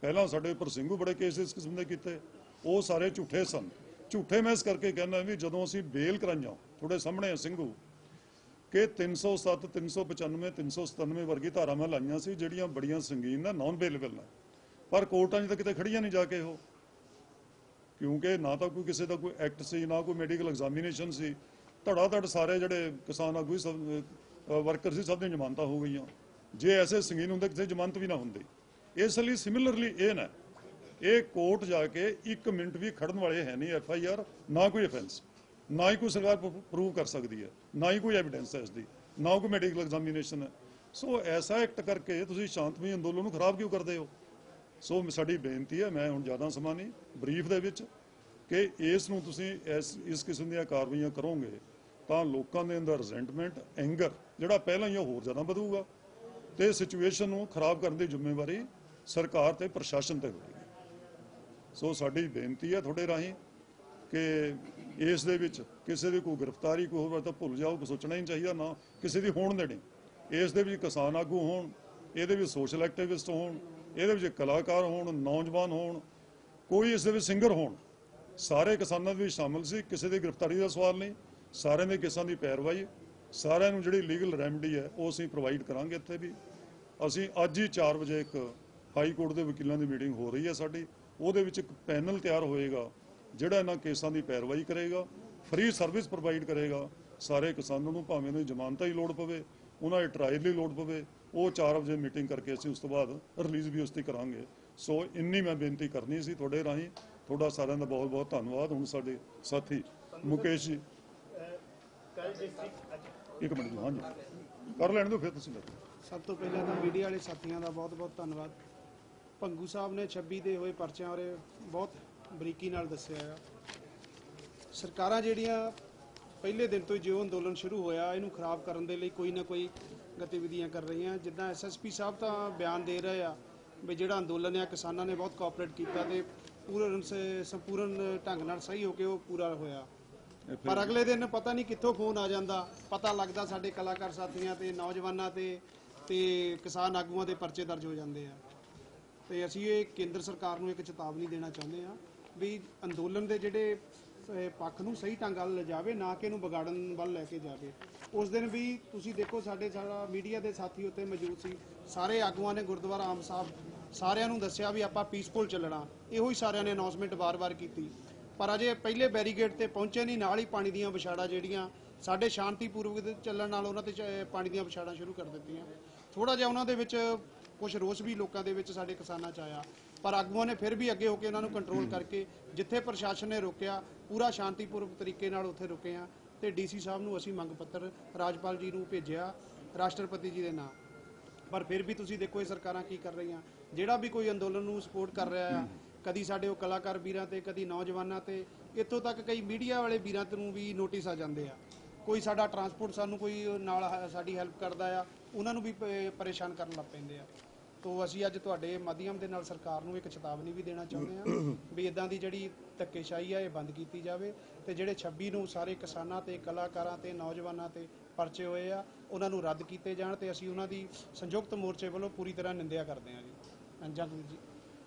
ਪਹਿਲਾਂ ਸਾਡੇ ਉੱਪਰ ਸਿੰਘੂ ਬੜੇ ਕੇਸ ਇਸ ਕਿਸਮ ਦੇ ਕੀਤੇ, ਉਹ ਸਾਰੇ ਝੂਠੇ ਸਨ। ਝੂਠੇ ਮੈਂ ਇਸ ਕਰਕੇ ਕਹਿੰਦਾ ਵੀ ਜਦੋਂ ਅਸੀਂ ਬੇਲ ਕਰਾਈਆਂ, ਤੁਹਾਡੇ ਸਾਹਮਣੇ ਸਿੰਘੂ ਕਿ 307, 395, 397 ਵਰਗੀ ਧਾਰਾਵਾਂ ਲਾਈਆਂ ਸੀ ਜਿਹੜੀਆਂ ਬੜੀਆਂ ਸੰਗੀਨ ਨੇ, ਨਾਨ ਬੇਲੇਬਲ ਨੇ, ਪਰ ਕੋਰਟਾਂ 'ਚ ਤਾਂ ਕਿਤੇ ਖੜੀਆਂ ਨਹੀਂ ਜਾ ਕੇ ਉਹ, ਕਿਉਂਕਿ ਨਾ ਤਾਂ ਕੋਈ ਕਿਸੇ ਦਾ ਕੋਈ ਐਕਟ ਸੀ, ਨਾ ਕੋਈ ਮੈਡੀਕਲ ਐਗਜ਼ਾਮੀਨੇਸ਼ਨ ਸੀ। ਧੜਾ ਧੜ ਸਾਰੇ ਜਿਹੜੇ ਕਿਸਾਨ ਆਗੂ ਵਰਕਰ ਸੀ, ਸਭ ਦੀਆਂ ਜ਼ਮਾਨਤਾਂ ਹੋ ਗਈਆਂ। ਜੇ ਐਸੇ ਸੰਗੀਨ ਹੁੰਦੇ ਕਿਸੇ ਜ਼ਮਾਨਤ ਵੀ ਨਾ ਹੁੰਦੀ। ਇਸ ਲਈ ਸਿਮਿਲਰਲੀ ਇਹ ਨਾ, ਇਹ ਕੋਰਟ ਜਾ ਕੇ 1 ਮਿੰਟ ਵੀ ਖੜਨ ਵਾਲੇ ਹੈ ਨਹੀਂ। FIR ਨਾ ਕੋਈ ਅਫੈਂਸ, ਨਾ ਹੀ ਕੋਈ ਸਰਕਾਰ ਪ੍ਰੂਵ ਕਰ ਸਕਦੀ ਹੈ, ਨਾ ਹੀ ਕੋਈ ਐਵੀਡੈਂਸ ਹੈ ਇਸ ਦੀ, ਨਾ ਕੋਈ ਮੈਡੀਕਲ ਐਗਜ਼ਾਮੀਨੇਸ਼ਨ ਹੈ। ਸੋ ਐਸਾ ਐਕਟ ਕਰਕੇ ਤੁਸੀਂ ਸ਼ਾਂਤਮਈ ਅੰਦੋਲਨ ਨੂੰ ਖਰਾਬ ਕਿਉਂ ਕਰਦੇ ਹੋ? ਸੋ ਸਾਡੀ ਬੇਨਤੀ ਹੈ, ਮੈਂ ਹੁਣ ਜ਼ਿਆਦਾ ਸਮਾਂ ਨਹੀਂ, ਬਰੀਫ ਦੇ ਵਿੱਚ, ਕਿ ਇਸ ਨੂੰ ਤੁਸੀਂ ਇਸ ਕਿਸਮ ਦੀਆਂ ਕਾਰਵਾਈਆਂ ਕਰੋਗੇ ਤਾਂ ਲੋਕਾਂ ਦੇ ਅੰਦਰ ਰਿਜ਼ੈਂਟਮੈਂਟ, ਐਂਗਰ ਜਿਹੜਾ ਪਹਿਲਾਂ ਹੀ ਹੋਰ ਜ਼ਿਆਦਾ ਵਧੂਗਾ, ਤੇ ਸਿਚੁਏਸ਼ਨ ਨੂੰ ਖਰਾਬ ਕਰਨ ਦੀ ਜ਼ਿੰਮੇਵਾਰੀ ਸਰਕਾਰ ਤੇ ਪ੍ਰਸ਼ਾਸਨ ਤੇ ਹੋਵੇਗੀ। ਸੋ ਸਾਡੀ ਬੇਨਤੀ ਹੈ ਤੁਹਾਡੇ ਰਾਹੀਂ ਕਿ ਇਸ ਦੇ ਵਿੱਚ ਕਿਸੇ ਦੀ ਕੋਈ ਗ੍ਰਿਫਤਾਰੀ ਕੋਈ ਹੋਵੇ ਤਾਂ ਭੁੱਲ ਜਾਓ, ਸੋਚਣਾ ਹੀ ਨਹੀਂ ਚਾਹੀਦਾ, ਨਾ ਕਿਸੇ ਦੀ ਹੋਣ ਦੇਣੀ। ਇਸ ਦੇ ਵਿੱਚ ਕਿਸਾਨ ਆਗੂ ਹੋਣ, ਇਹਦੇ ਵਿੱਚ ਸੋਸ਼ਲ ਐਕਟਿਵਿਸਟ ਹੋਣ, ਇਹਦੇ ਵਿੱਚ ਕਲਾਕਾਰ ਹੋਣ, ਨੌਜਵਾਨ ਹੋਣ, ਕੋਈ ਇਸ ਦੇ ਵਿੱਚ ਸਿੰਗਰ ਹੋਣ, ਸਾਰੇ ਕਿਸਾਨਾਂ ਦੇ ਵਿੱਚ ਸ਼ਾਮਲ ਸੀ। ਕਿਸੇ ਦੀ ਗ੍ਰਿਫਤਾਰੀ ਦਾ ਸਵਾਲ ਨਹੀਂ, ਸਾਰਿਆਂ ਦੇ ਕੇਸਾਂ ਦੀ ਪੈਰਵਾਈ, ਸਾਰਿਆਂ ਨੂੰ ਜਿਹੜੀ ਲੀਗਲ ਰੈਮਡੀ ਹੈ ਉਹ ਅਸੀਂ ਪ੍ਰੋਵਾਈਡ ਕਰਾਂਗੇ। ਇੱਥੇ ਵੀ ਅਸੀਂ ਅੱਜ ਹੀ 4 ਵਜੇ ਇੱਕ ਹਾਈ ਕੋਰਟ ਦੇ ਵਕੀਲਾਂ ਦੀ ਮੀਟਿੰਗ ਹੋ ਰਹੀ ਹੈ ਸਾਡੀ, ਉਹਦੇ ਵਿੱਚ ਇੱਕ ਪੈਨਲ ਤਿਆਰ ਹੋਏਗਾ ਜਿਹੜਾ ਇਹਨਾਂ ਕੇਸਾਂ ਦੀ ਪੈਰਵਾਈ ਕਰੇਗਾ, ਫ੍ਰੀ ਸਰਵਿਸ ਪ੍ਰੋਵਾਈਡ ਕਰੇਗਾ ਸਾਰੇ ਕਿਸਾਨਾਂ ਨੂੰ, ਭਾਵੇਂ ਉਹਨਾਂ ਦੀ ਜ਼ਮਾਨਤਾਂ ਹੀ ਲੋੜ ਪਵੇ, ਉਹਨਾਂ ਦੇ ਟਰਾਇਲ ਲਈ ਲੋੜ ਪਵੇ। ਉਹ 4 ਵਜੇ ਮੀਟਿੰਗ ਕਰਕੇ ਅਸੀਂ ਉਸ ਤੋਂ ਬਾਅਦ ਰਿਲੀਜ਼ ਵੀ ਉਸ ਦੀ ਕਰਾਂਗੇ। ਸੋ ਇੰਨੀ ਮੈਂ ਬੇਨਤੀ ਕਰਨੀ ਸੀ ਤੁਹਾਡੇ ਰਾਹੀਂ। ਤੁਹਾਡਾ ਸਾਰਿਆਂ ਦਾ ਬਹੁਤ ਬਹੁਤ ਧੰਨਵਾਦ। ਹੁਣ ਸਾਡੇ ਸਾਥੀ ਮੁਕੇਸ਼ ਜੀ, ਇੱਕ ਮਿੰਟ ਜੀ, ਹਾਂਜੀ ਕਰ ਲੈਣ ਦਿਓ ਫਿਰ ਤੁਸੀਂ। ਸਭ ਤੋਂ ਪਹਿਲਾਂ ਤਾਂ ਮੀਡੀਆ ਵਾਲੇ ਸਾਥੀਆਂ ਦਾ ਬਹੁਤ ਬਹੁਤ ਧੰਨਵਾਦ। ਭੰਗੂ ਸਾਹਿਬ ਨੇ 26 ਦੇ ਹੋਏ ਪਰਚਿਆਂ ਬਾਰੇ ਬਹੁਤ ਬਰੀਕੀ ਨਾਲ ਦੱਸਿਆ ਆ। ਸਰਕਾਰਾਂ ਜਿਹੜੀਆਂ ਪਹਿਲੇ ਦਿਨ ਤੋਂ ਜੋ ਅੰਦੋਲਨ ਸ਼ੁਰੂ ਹੋਇਆ ਇਹਨੂੰ ਖਰਾਬ ਕਰਨ ਦੇ ਲਈ ਕੋਈ ਨਾ ਕੋਈ ਗਤੀਵਿਧੀਆਂ ਕਰ ਰਹੀਆਂ। ਜਿੱਦਾਂ SSP ਸਾਹਿਬ ਤਾਂ ਬਿਆਨ ਦੇ ਰਹੇ ਆ ਵੀ ਜਿਹੜਾ ਅੰਦੋਲਨ ਆ ਕਿਸਾਨਾਂ ਨੇ ਬਹੁਤ ਕੋਆਪਰੇਟ ਕੀਤਾ ਤੇ ਸੰਪੂਰਨ ਢੰਗ ਨਾਲ ਸਹੀ ਹੋ ਕੇ ਉਹ ਪੂਰਾ ਹੋਇਆ। ਪਰ ਅਗਲੇ ਦਿਨ ਪਤਾ ਨਹੀਂ ਕਿੱਥੋਂ ਫੋਨ ਆ ਜਾਂਦਾ, ਪਤਾ ਲੱਗਦਾ ਸਾਡੇ ਕਲਾਕਾਰ ਸਾਥੀਆਂ ਤੇ ਨੌਜਵਾਨਾਂ ਤੇ ਕਿਸਾਨ ਆਗੂਆਂ ਦੇ ਪਰਚੇ ਦਰਜ ਹੋ ਜਾਂਦੇ ਆ। ਤੇ ਅਸੀਂ ਇਹ ਕੇਂਦਰ ਸਰਕਾਰ ਨੂੰ ਇੱਕ ਚੇਤਾਵਨੀ ਦੇਣਾ ਚਾਹੁੰਦੇ ਆ ਵੀ ਅੰਦੋਲਨ ਦੇ ਜਿਹੜੇ ਪੱਖ ਨੂੰ ਸਹੀ ਢੰਗ ਨਾਲ ਲਿਜਾਵੇ, ਨਾ ਕਿ ਇਹਨੂੰ ਵਿਗਾੜਨ ਵੱਲ ਲੈ ਕੇ ਜਾਵੇ। ਉਸ ਦਿਨ ਵੀ ਤੁਸੀਂ ਦੇਖੋ ਸਾਰਾ ਮੀਡੀਆ ਦੇ ਸਾਥੀ ਉੱਤੇ ਮੌਜੂਦ ਸੀ, ਸਾਰੇ ਆਗੂਆਂ ਨੇ ਗੁਰਦੁਆਰਾ ਆਮ ਸਾਹਿਬ ਸਾਰਿਆਂ ਨੂੰ ਦੱਸਿਆ ਵੀ ਆਪਾਂ ਪੀਸਫੁਲ ਚੱਲਣਾ। ਇਹੋ ਹੀ ਸਾਰਿਆਂ ਨੇ ਅਨਾਉਂਸਮੈਂਟ ਵਾਰ-ਵਾਰ ਕੀਤੀ, ਪਰ ਅਜੇ ਪਹਿਲੇ ਬੈਰੀਗੇਡ ਤੇ ਪਹੁੰਚੇ ਨਹੀਂ, ਨਾਲ ਹੀ ਪਾਣੀ ਦੀਆਂ ਵਿਛਾੜਾਂ ਜਿਹੜੀਆਂ ਸਾਡੇ ਸ਼ਾਂਤੀਪੂਰਵਕ ਚੱਲਣ ਨਾਲ ਉਹਨਾਂ ਤੇ ਪਾਣੀ ਦੀਆਂ ਵਿਛਾੜਾਂ ਸ਼ੁਰੂ ਕਰ ਦਿੱਤੀਆਂ। ਥੋੜਾ ਜਿਹਾ ਉਹਨਾਂ ਦੇ ਵਿੱਚ ਕੁਝ ਰੋਸ ਵੀ ਲੋਕਾਂ ਦੇ ਵਿੱਚ ਸਾਡੇ ਕਿਸਾਨਾਂ 'ਚ ਆਇਆ, ਪਰ ਆਗੂਆਂ ਨੇ ਫਿਰ ਵੀ ਅੱਗੇ ਹੋ ਕੇ ਉਹਨਾਂ ਨੂੰ ਕੰਟਰੋਲ ਕਰਕੇ ਜਿੱਥੇ ਪ੍ਰਸ਼ਾਸਨ ਨੇ ਰੋਕਿਆ ਪੂਰਾ ਸ਼ਾਂਤੀਪੂਰਵਕ ਤਰੀਕੇ ਨਾਲ ਉੱਥੇ ਰੁਕੇ ਆ। ਤੇ DC ਸਾਹਿਬ ਨੂੰ ਅਸੀਂ ਮੰਗ ਪੱਤਰ ਰਾਜਪਾਲ ਜੀ ਨੂੰ ਭੇਜਿਆ ਰਾਸ਼ਟਰਪਤੀ ਜੀ ਦੇ ਨਾਂ। ਪਰ ਫਿਰ ਵੀ ਤੁਸੀਂ ਦੇਖੋ ਇਹ ਸਰਕਾਰਾਂ ਕੀ ਕਰ ਰਹੀਆਂ। ਜਿਹੜਾ ਵੀ ਕੋਈ ਅੰਦੋਲਨ ਨੂੰ ਸਪੋਰਟ ਕਰ ਰਿਹਾ ਆ, ਕਦੀ ਸਾਡੇ ਉਹ ਕਲਾਕਾਰ ਵੀਰਾਂ ਤੇ, ਕਦੀ ਨੌਜਵਾਨਾਂ ਤੇ, ਇੱਥੋਂ ਤੱਕ ਕਈ ਮੀਡੀਆ ਵਾਲੇ ਵੀਰਾਂ ਨੂੰ ਵੀ ਨੋਟਿਸ ਆ ਜਾਂਦੇ ਆ। ਕੋਈ ਸਾਡਾ ਟਰਾਂਸਪੋਰਟ ਸਾਨੂੰ ਕੋਈ ਨਾਲ ਸਾਡੀ ਹੈਲਪ ਕਰਦਾ ਆ, ਉਹਨਾਂ ਨੂੰ ਵੀ ਪਰੇਸ਼ਾਨ ਕਰਨ ਲੱਗ ਪੈਂਦੇ ਆ। ਤੋ ਅਸੀਂ ਅੱਜ ਤੁਹਾਡੇ ਮਾਧਿਅਮ ਦੇ ਨਾਲ ਸਰਕਾਰ ਨੂੰ ਇੱਕ ਚੇਤਾਵਨੀ ਵੀ ਦੇਣਾ ਚਾਹੁੰਦੇ ਹਾਂ ਵੀ ਇਦਾਂ ਦੀ ਜਿਹੜੀ ਧੱਕੇਸ਼ਾਹੀ ਆ ਇਹ ਬੰਦ ਕੀਤੀ ਜਾਵੇ ਤੇ ਜਿਹੜੇ 26 ਨੂੰ ਸਾਰੇ ਕਿਸਾਨਾਂ ਤੇ, ਕਲਾਕਾਰਾਂ ਤੇ, ਨੌਜਵਾਨਾਂ ਤੇ ਪਰਚੇ ਹੋਏ ਆ ਉਹਨਾਂ ਨੂੰ ਰੱਦ ਕੀਤੇ ਜਾਣ ਤੇ ਅਸੀਂ ਉਹਨਾਂ ਦੀ ਸੰਯੁਕਤ ਮੋਰਚੇ ਵੱਲੋਂ ਪੂਰੀ ਤਰ੍ਹਾਂ ਨਿੰਦਿਆ ਕਰਦੇ ਹਾਂ ਜੀ। ਜੰਗਲ ਜੀ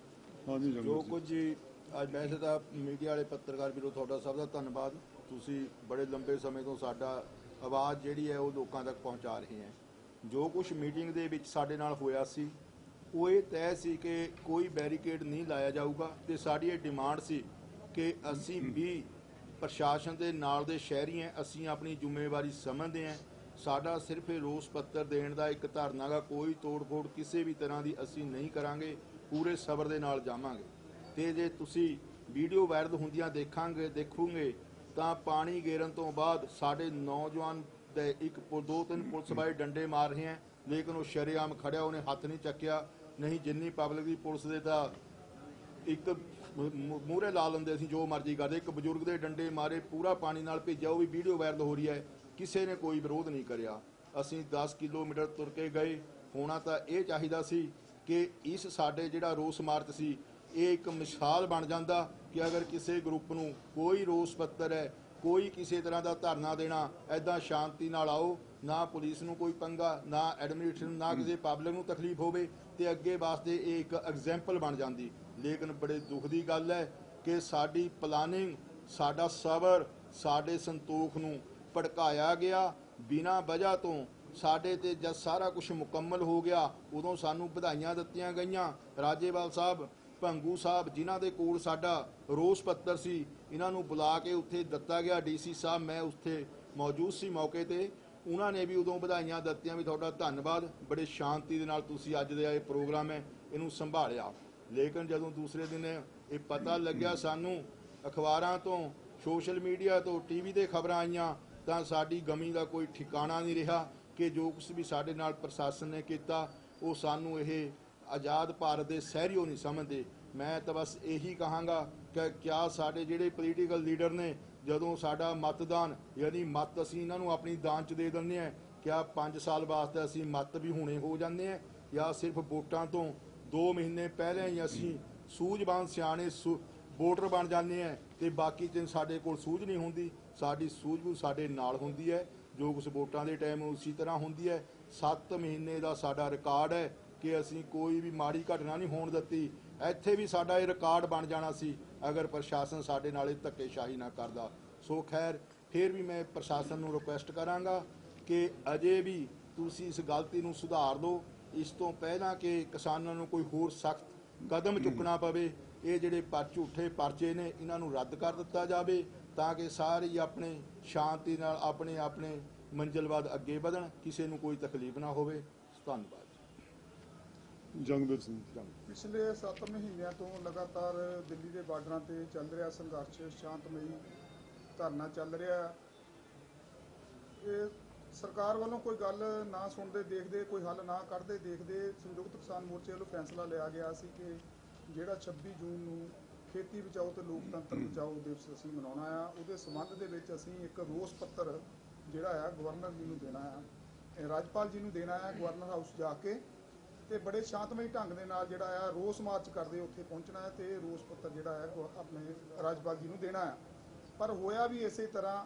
ਹਾਂਜੀ, ਜੋ ਕੁਝ ਜੀ ਅੱਜ ਵੈਸੇ ਤਾਂ ਮੀਡੀਆ ਵਾਲੇ ਪੱਤਰਕਾਰ ਵੀਰੋ ਤੁਹਾਡਾ ਸਭ ਦਾ ਧੰਨਵਾਦ। ਤੁਸੀਂ ਬੜੇ ਲੰਬੇ ਸਮੇਂ ਤੋਂ ਸਾਡਾ ਆਵਾਜ਼ ਜਿਹੜੀ ਹੈ ਉਹ ਲੋਕਾਂ ਤੱਕ ਪਹੁੰਚਾ ਰਹੇ ਹੈ। ਜੋ ਕੁਝ ਮੀਟਿੰਗ ਦੇ ਵਿੱਚ ਸਾਡੇ ਨਾਲ ਹੋਇਆ ਸੀ ਉਹ ਇਹ ਤੈਅ ਸੀ ਕਿ ਕੋਈ ਬੈਰੀਕੇਡ ਨਹੀਂ ਲਾਇਆ ਜਾਊਗਾ ਤੇ ਸਾਡੀ ਇਹ ਡਿਮਾਂਡ ਸੀ ਕਿ ਅਸੀਂ ਵੀ ਪ੍ਰਸ਼ਾਸਨ ਦੇ ਨਾਲ ਦੇ ਸ਼ਹਿਰੀ ਹਾਂ, ਅਸੀਂ ਆਪਣੀ ਜ਼ਿੰਮੇਵਾਰੀ ਸਮਝਦੇ ਹਾਂ। ਸਾਡਾ ਸਿਰਫ ਇਹ ਰੋਸ ਪੱਤਰ ਦੇਣ ਦਾ ਇੱਕ ਧਰਨਾ ਗਾ, ਕੋਈ ਤੋੜ-ਫੋੜ ਕਿਸੇ ਵੀ ਤਰ੍ਹਾਂ ਦੀ ਅਸੀਂ ਨਹੀਂ ਕਰਾਂਗੇ, ਪੂਰੇ ਸਬਰ ਦੇ ਨਾਲ ਜਾਵਾਂਗੇ। ਤੇ ਜੇ ਤੁਸੀਂ ਵੀਡੀਓ ਵਾਇਰਲ ਹੁੰਦੀਆਂ ਦੇਖੋਗੇ ਤਾਂ ਪਾਣੀ ਗੇਰਨ ਤੋਂ ਬਾਅਦ ਸਾਡੇ ਨੌਜਵਾਨ ਦੇ ਦੋ ਤਿੰਨ ਪੁਲਿਸ ਵਾਲੇ ਡੰਡੇ ਮਾਰ ਰਹੇ ਹੈ, ਲੇਕਿਨ ਉਹ ਸ਼ਰੇਆਮ ਖੜਿਆ, ਉਹਨੇ ਹੱਥ ਨਹੀਂ ਚੱਕਿਆ। ਨਹੀਂ ਜਿੰਨੀ ਪਬਲਿਕ ਦੀ ਪੁਲਿਸ ਦੇ ਤਾਂ ਇੱਕ ਮੂਹਰੇ ਲਾ ਲੈਂਦੇ ਸੀ, ਜੋ ਮਰਜ਼ੀ ਕਰਦੇ। ਇੱਕ ਬਜ਼ੁਰਗ ਦੇ ਡੰਡੇ ਮਾਰੇ, ਪੂਰਾ ਪਾਣੀ ਨਾਲ ਭੇਜਿਆ, ਉਹ ਵੀ ਵੀਡੀਓ ਵਾਇਰਲ ਹੋ ਰਹੀ ਹੈ। ਕਿਸੇ ਨੇ ਕੋਈ ਵਿਰੋਧ ਨਹੀਂ ਕਰਿਆ। ਅਸੀਂ 10 ਕਿਲੋਮੀਟਰ ਤੁਰ ਕੇ ਗਏ। ਹੋਣਾ ਤਾਂ ਇਹ ਚਾਹੀਦਾ ਸੀ ਕਿ ਇਸ ਸਾਡੇ ਜਿਹੜਾ ਰੋਸ ਮਾਰਚ ਸੀ, ਇਹ ਇੱਕ ਮਿਸਾਲ ਬਣ ਜਾਂਦਾ ਕਿ ਅਗਰ ਕਿਸੇ ਗਰੁੱਪ ਨੂੰ ਕੋਈ ਰੋਸ ਪੱਤਰ ਹੈ, ਕੋਈ ਕਿਸੇ ਤਰ੍ਹਾਂ ਦਾ ਧਰਨਾ ਦੇਣਾ, ਐਦਾਂ ਸ਼ਾਂਤੀ ਨਾਲ ਆਓ, ਨਾ ਪੁਲਿਸ ਨੂੰ ਕੋਈ ਪੰਗਾ, ਨਾ ਐਡਮਿਨਿਸਟ੍ਰੇਸ਼ਨ, ਨਾ ਕਿਸੇ ਪਬਲਿਕ ਨੂੰ ਤਕਲੀਫ ਹੋਵੇ, ਤੇ ਅੱਗੇ ਵਾਸਤੇ ਇਹ ਇੱਕ ਐਗਜ਼ੈਂਪਲ ਬਣ ਜਾਂਦੀ। ਲੇਕਿਨ ਬੜੇ ਦੁੱਖ ਦੀ ਗੱਲ ਹੈ ਕਿ ਸਾਡੀ ਪਲਾਨਿੰਗ, ਸਾਡਾ ਸਬਰ, ਸਾਡੇ ਸੰਤੋਖ ਨੂੰ ਭੜਕਾਇਆ ਗਿਆ ਬਿਨਾਂ ਵਜ੍ਹਾ ਤੋਂ। ਸਾਡੇ ਤੇ ਜਦ ਸਾਰਾ ਕੁਝ ਮੁਕੰਮਲ ਹੋ ਗਿਆ, ਉਦੋਂ ਸਾਨੂੰ ਵਧਾਈਆਂ ਦਿੱਤੀਆਂ ਗਈਆਂ। ਰਾਜੇਵਾਲ ਸਾਹਿਬ, ਭੰਗੂ ਸਾਹਿਬ, ਜਿਨ੍ਹਾਂ ਦੇ ਕੋਲ ਸਾਡਾ ਰੋਸ ਪੱਤਰ ਸੀ, ਇਹਨਾਂ ਨੂੰ ਬੁਲਾ ਕੇ ਉੱਥੇ ਦਿੱਤਾ ਗਿਆ। ਡੀਸੀ ਸਾਹਿਬ, ਮੈਂ ਉੱਥੇ ਮੌਜੂਦ ਸੀ ਮੌਕੇ ਤੇ, ਉਹਨਾਂ ਨੇ ਵੀ ਉਦੋਂ ਵਧਾਈਆਂ ਦਿੱਤੀਆਂ ਵੀ ਤੁਹਾਡਾ ਧੰਨਵਾਦ, ਬੜੇ ਸ਼ਾਂਤੀ ਦੇ ਨਾਲ ਤੁਸੀਂ ਅੱਜ ਦੇ ਇਹ ਪ੍ਰੋਗਰਾਮ ਹੈ ਇਹਨੂੰ ਸੰਭਾਲਿਆ। ਲੇਕਿਨ ਜਦੋਂ ਦੂਸਰੇ ਦਿਨ ਇਹ ਪਤਾ ਲੱਗਿਆ ਸਾਨੂੰ, ਅਖਬਾਰਾਂ ਤੋਂ, ਸੋਸ਼ਲ ਮੀਡੀਆ ਤੋਂ, ਟੀਵੀ ਤੇ ਖਬਰਾਂ ਆਈਆਂ, ਤਾਂ ਸਾਡੀ ਗਮੀ ਦਾ ਕੋਈ ਠਿਕਾਣਾ ਨਹੀਂ ਰਿਹਾ ਕਿ ਜੋ ਕੁਛ ਵੀ ਸਾਡੇ ਨਾਲ ਪ੍ਰਸ਼ਾਸਨ ਨੇ ਕੀਤਾ, ਉਹ ਸਾਨੂੰ ਇਹ ਆਜ਼ਾਦ ਭਾਰਤ ਦੇ ਸ਼ਹਿਰੀਓ ਨਹੀਂ ਸਮਝਦੇ। ਮੈਂ ਤਾਂ ਬਸ ਇਹੀ ਕਹਾਂਗਾ ਕਿ ਕਿਆ ਸਾਡੇ ਜਿਹੜੇ ਪੋਲੀਟੀਕਲ ਲੀਡਰ ਨੇ, ਜਦੋਂ ਸਾਡਾ ਮਤਦਾਨ ਯਾਨੀ ਮਤ ਅਸੀਂ ਇਹਨਾਂ ਨੂੰ ਆਪਣੀ ਦਾਨ 'ਚ ਦੇ ਦਿੰਦੇ ਹਾਂ, ਕਿਆ 5 ਸਾਲ ਵਾਸਤੇ ਅਸੀਂ ਮਤ ਵੀ ਹੁਣੇ ਹੋ ਜਾਂਦੇ ਹਾਂ, ਜਾਂ ਸਿਰਫ ਵੋਟਾਂ ਤੋਂ 2 ਮਹੀਨੇ ਪਹਿਲਾਂ ਹੀ ਅਸੀਂ ਸੂਝਵਾਨ ਸਿਆਣੇ ਵੋਟਰ ਬਣ ਜਾਂਦੇ ਹਾਂ, ਤੇ ਬਾਕੀ ਤੇ ਸਾਡੇ ਕੋਲ ਸੂਝ ਨਹੀਂ ਹੁੰਦੀ। ਸਾਡੀ ਸੂਝ ਸਾਡੇ ਨਾਲ ਹੁੰਦੀ ਹੈ, ਜੋ ਕੁਛ ਵੋਟਾਂ ਦੇ ਟਾਈਮ ਉਸੇ ਤਰ੍ਹਾਂ ਹੁੰਦੀ ਹੈ। 7 ਮਹੀਨੇ ਦਾ ਸਾਡਾ ਰਿਕਾਰਡ ਹੈ ਕਿ ਅਸੀਂ ਕੋਈ ਵੀ ਮਾੜੀ ਘਟਨਾ ਨਹੀਂ ਹੋਣ ਦਿੱਤੀ। ਇੱਥੇ ਵੀ ਸਾਡਾ ਇਹ ਰਿਕਾਰਡ ਬਣ ਜਾਣਾ ਸੀ ਅਗਰ ਪ੍ਰਸ਼ਾਸਨ ਸਾਡੇ ਨਾਲ ਇਹ ਧੱਕੇਸ਼ਾਹੀ ਨਾ ਕਰਦਾ। ਸੋ ਖੈਰ, ਫਿਰ ਵੀ ਮੈਂ ਪ੍ਰਸ਼ਾਸਨ ਨੂੰ ਰਿਕੁਐਸਟ ਕਰਾਂਗਾ ਕਿ ਅਜੇ ਵੀ ਤੁਸੀਂ ਇਸ ਗਲਤੀ ਨੂੰ ਸੁਧਾਰ ਦਿਓ, ਇਸ ਤੋਂ ਪਹਿਲਾਂ ਕਿ ਕਿਸਾਨਾਂ ਨੂੰ ਕੋਈ ਹੋਰ ਸਖਤ ਕਦਮ ਚੁੱਕਣਾ ਪਵੇ। ਇਹ ਜਿਹੜੇ ਝੂਠੇ ਪਰਚੇ ਨੇ, ਇਹਨਾਂ ਨੂੰ ਰੱਦ ਕਰ ਦਿੱਤਾ ਜਾਵੇ, ਤਾਂ ਕਿ ਸਾਰੇ ਹੀ ਆਪਣੇ ਸ਼ਾਂਤੀ ਨਾਲ ਆਪਣੇ ਆਪਣੇ ਮੰਜ਼ਿਲ ਵੱਲ ਅੱਗੇ ਵਧਣ, ਕਿਸੇ ਨੂੰ ਕੋਈ ਤਕਲੀਫ ਨਾ ਹੋਵੇ। ਧੰਨਵਾਦ। ਜੰਗਬੀਰ ਸਿੰਘ। ਪਿਛਲੇ 7 ਮਹੀਨਿਆਂ ਤੋਂ ਲਗਾਤਾਰ ਦਿੱਲੀ ਦੇ ਬਾਰਡਰਾਂ ਤੇ ਚੱਲ ਰਿਹਾ ਸੰਘਰਸ਼, ਸ਼ਾਂਤਮਈ ਧਰਨਾ ਚੱਲ ਰਿਹਾ। ਇਹ ਸਰਕਾਰ ਵੱਲੋਂ ਕੋਈ ਗੱਲ ਨਾ ਸੁਣਦੇ ਦੇਖਦੇ, ਕੋਈ ਹੱਲ ਨਾ ਕੱਢਦੇ ਦੇਖਦੇ, ਸੰਯੁਕਤ ਕਿਸਾਨ ਮੋਰਚੇ ਵੱਲੋਂ ਫੈਸਲਾ ਲਿਆ ਗਿਆ ਸੀ ਕਿ ਜਿਹੜਾ 26 ਜੂਨ ਨੂੰ ਖੇਤੀ ਬਚਾਓ ਤੇ ਲੋਕਤੰਤਰ ਬਚਾਓ ਦਿਵਸ ਅਸੀਂ ਮਨਾਉਣਾ ਆ, ਉਹਦੇ ਸੰਬੰਧ ਦੇ ਵਿੱਚ ਅਸੀਂ ਇੱਕ ਰੋਸ ਪੱਤਰ ਜਿਹੜਾ ਆ ਗਵਰਨਰ ਜੀ ਨੂੰ ਦੇਣਾ ਆ, ਰਾਜਪਾਲ ਜੀ ਨੂੰ ਦੇਣਾ ਆ। ਗਵਰਨਰ ਹਾਊਸ ਜਾ ਕੇ ਤੇ ਬੜੇ ਸ਼ਾਂਤਮਈ ਢੰਗ ਦੇ ਨਾਲ ਜਿਹੜਾ ਆ ਰੋਸ ਮਾਰਚ ਕਰਦੇ ਉੱਥੇ ਪਹੁੰਚਣਾ ਹੈ ਤੇ ਰੋਸ ਪੱਤਰ ਜਿਹੜਾ ਹੈ ਆਪਣੇ ਰਾਜਪਾਲ ਜੀ ਨੂੰ ਦੇਣਾ ਆ। ਪਰ ਹੋਇਆ ਵੀ ਇਸੇ ਤਰ੍ਹਾਂ।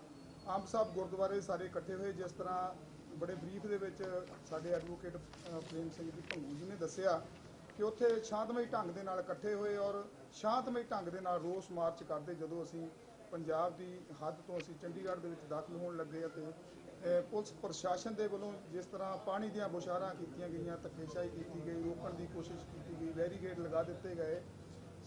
ਅੰਬ ਸਾਹਿਬ ਗੁਰਦੁਆਰੇ ਸਾਰੇ ਇਕੱਠੇ ਹੋਏ, ਜਿਸ ਤਰ੍ਹਾਂ ਬੜੇ ਬਰੀਫ ਦੇ ਵਿੱਚ ਸਾਡੇ ਐਡਵੋਕੇਟ ਪ੍ਰੇਮ ਸਿੰਘ ਜੀ ਭੰਗੂ ਜੀ ਨੇ ਦੱਸਿਆ ਕਿ ਉੱਥੇ ਸ਼ਾਂਤਮਈ ਢੰਗ ਦੇ ਨਾਲ ਇਕੱਠੇ ਹੋਏ ਔਰ ਸ਼ਾਂਤਮਈ ਢੰਗ ਦੇ ਨਾਲ ਰੋਸ ਮਾਰਚ ਕਰਦੇ। ਜਦੋਂ ਅਸੀਂ ਪੰਜਾਬ ਦੀ ਹੱਦ ਤੋਂ ਅਸੀਂ ਚੰਡੀਗੜ੍ਹ ਦੇ ਵਿੱਚ ਦਾਖਲ ਹੋਣ ਲੱਗੇ ਅਤੇ ਪੁਲਿਸ ਪ੍ਰਸ਼ਾਸਨ ਦੇ ਵੱਲੋਂ ਜਿਸ ਤਰ੍ਹਾਂ ਪਾਣੀ ਦੀਆਂ ਬੁਛਾਰਾਂ ਕੀਤੀਆਂ ਗਈਆਂ, ਧੱਕੇਸ਼ਾਹੀ ਕੀਤੀ ਗਈ, ਰੋਕਣ ਦੀ ਕੋਸ਼ਿਸ਼ ਕੀਤੀ ਗਈ, ਬੈਰੀਕੇਡ ਲਗਾ ਦਿੱਤੇ ਗਏ।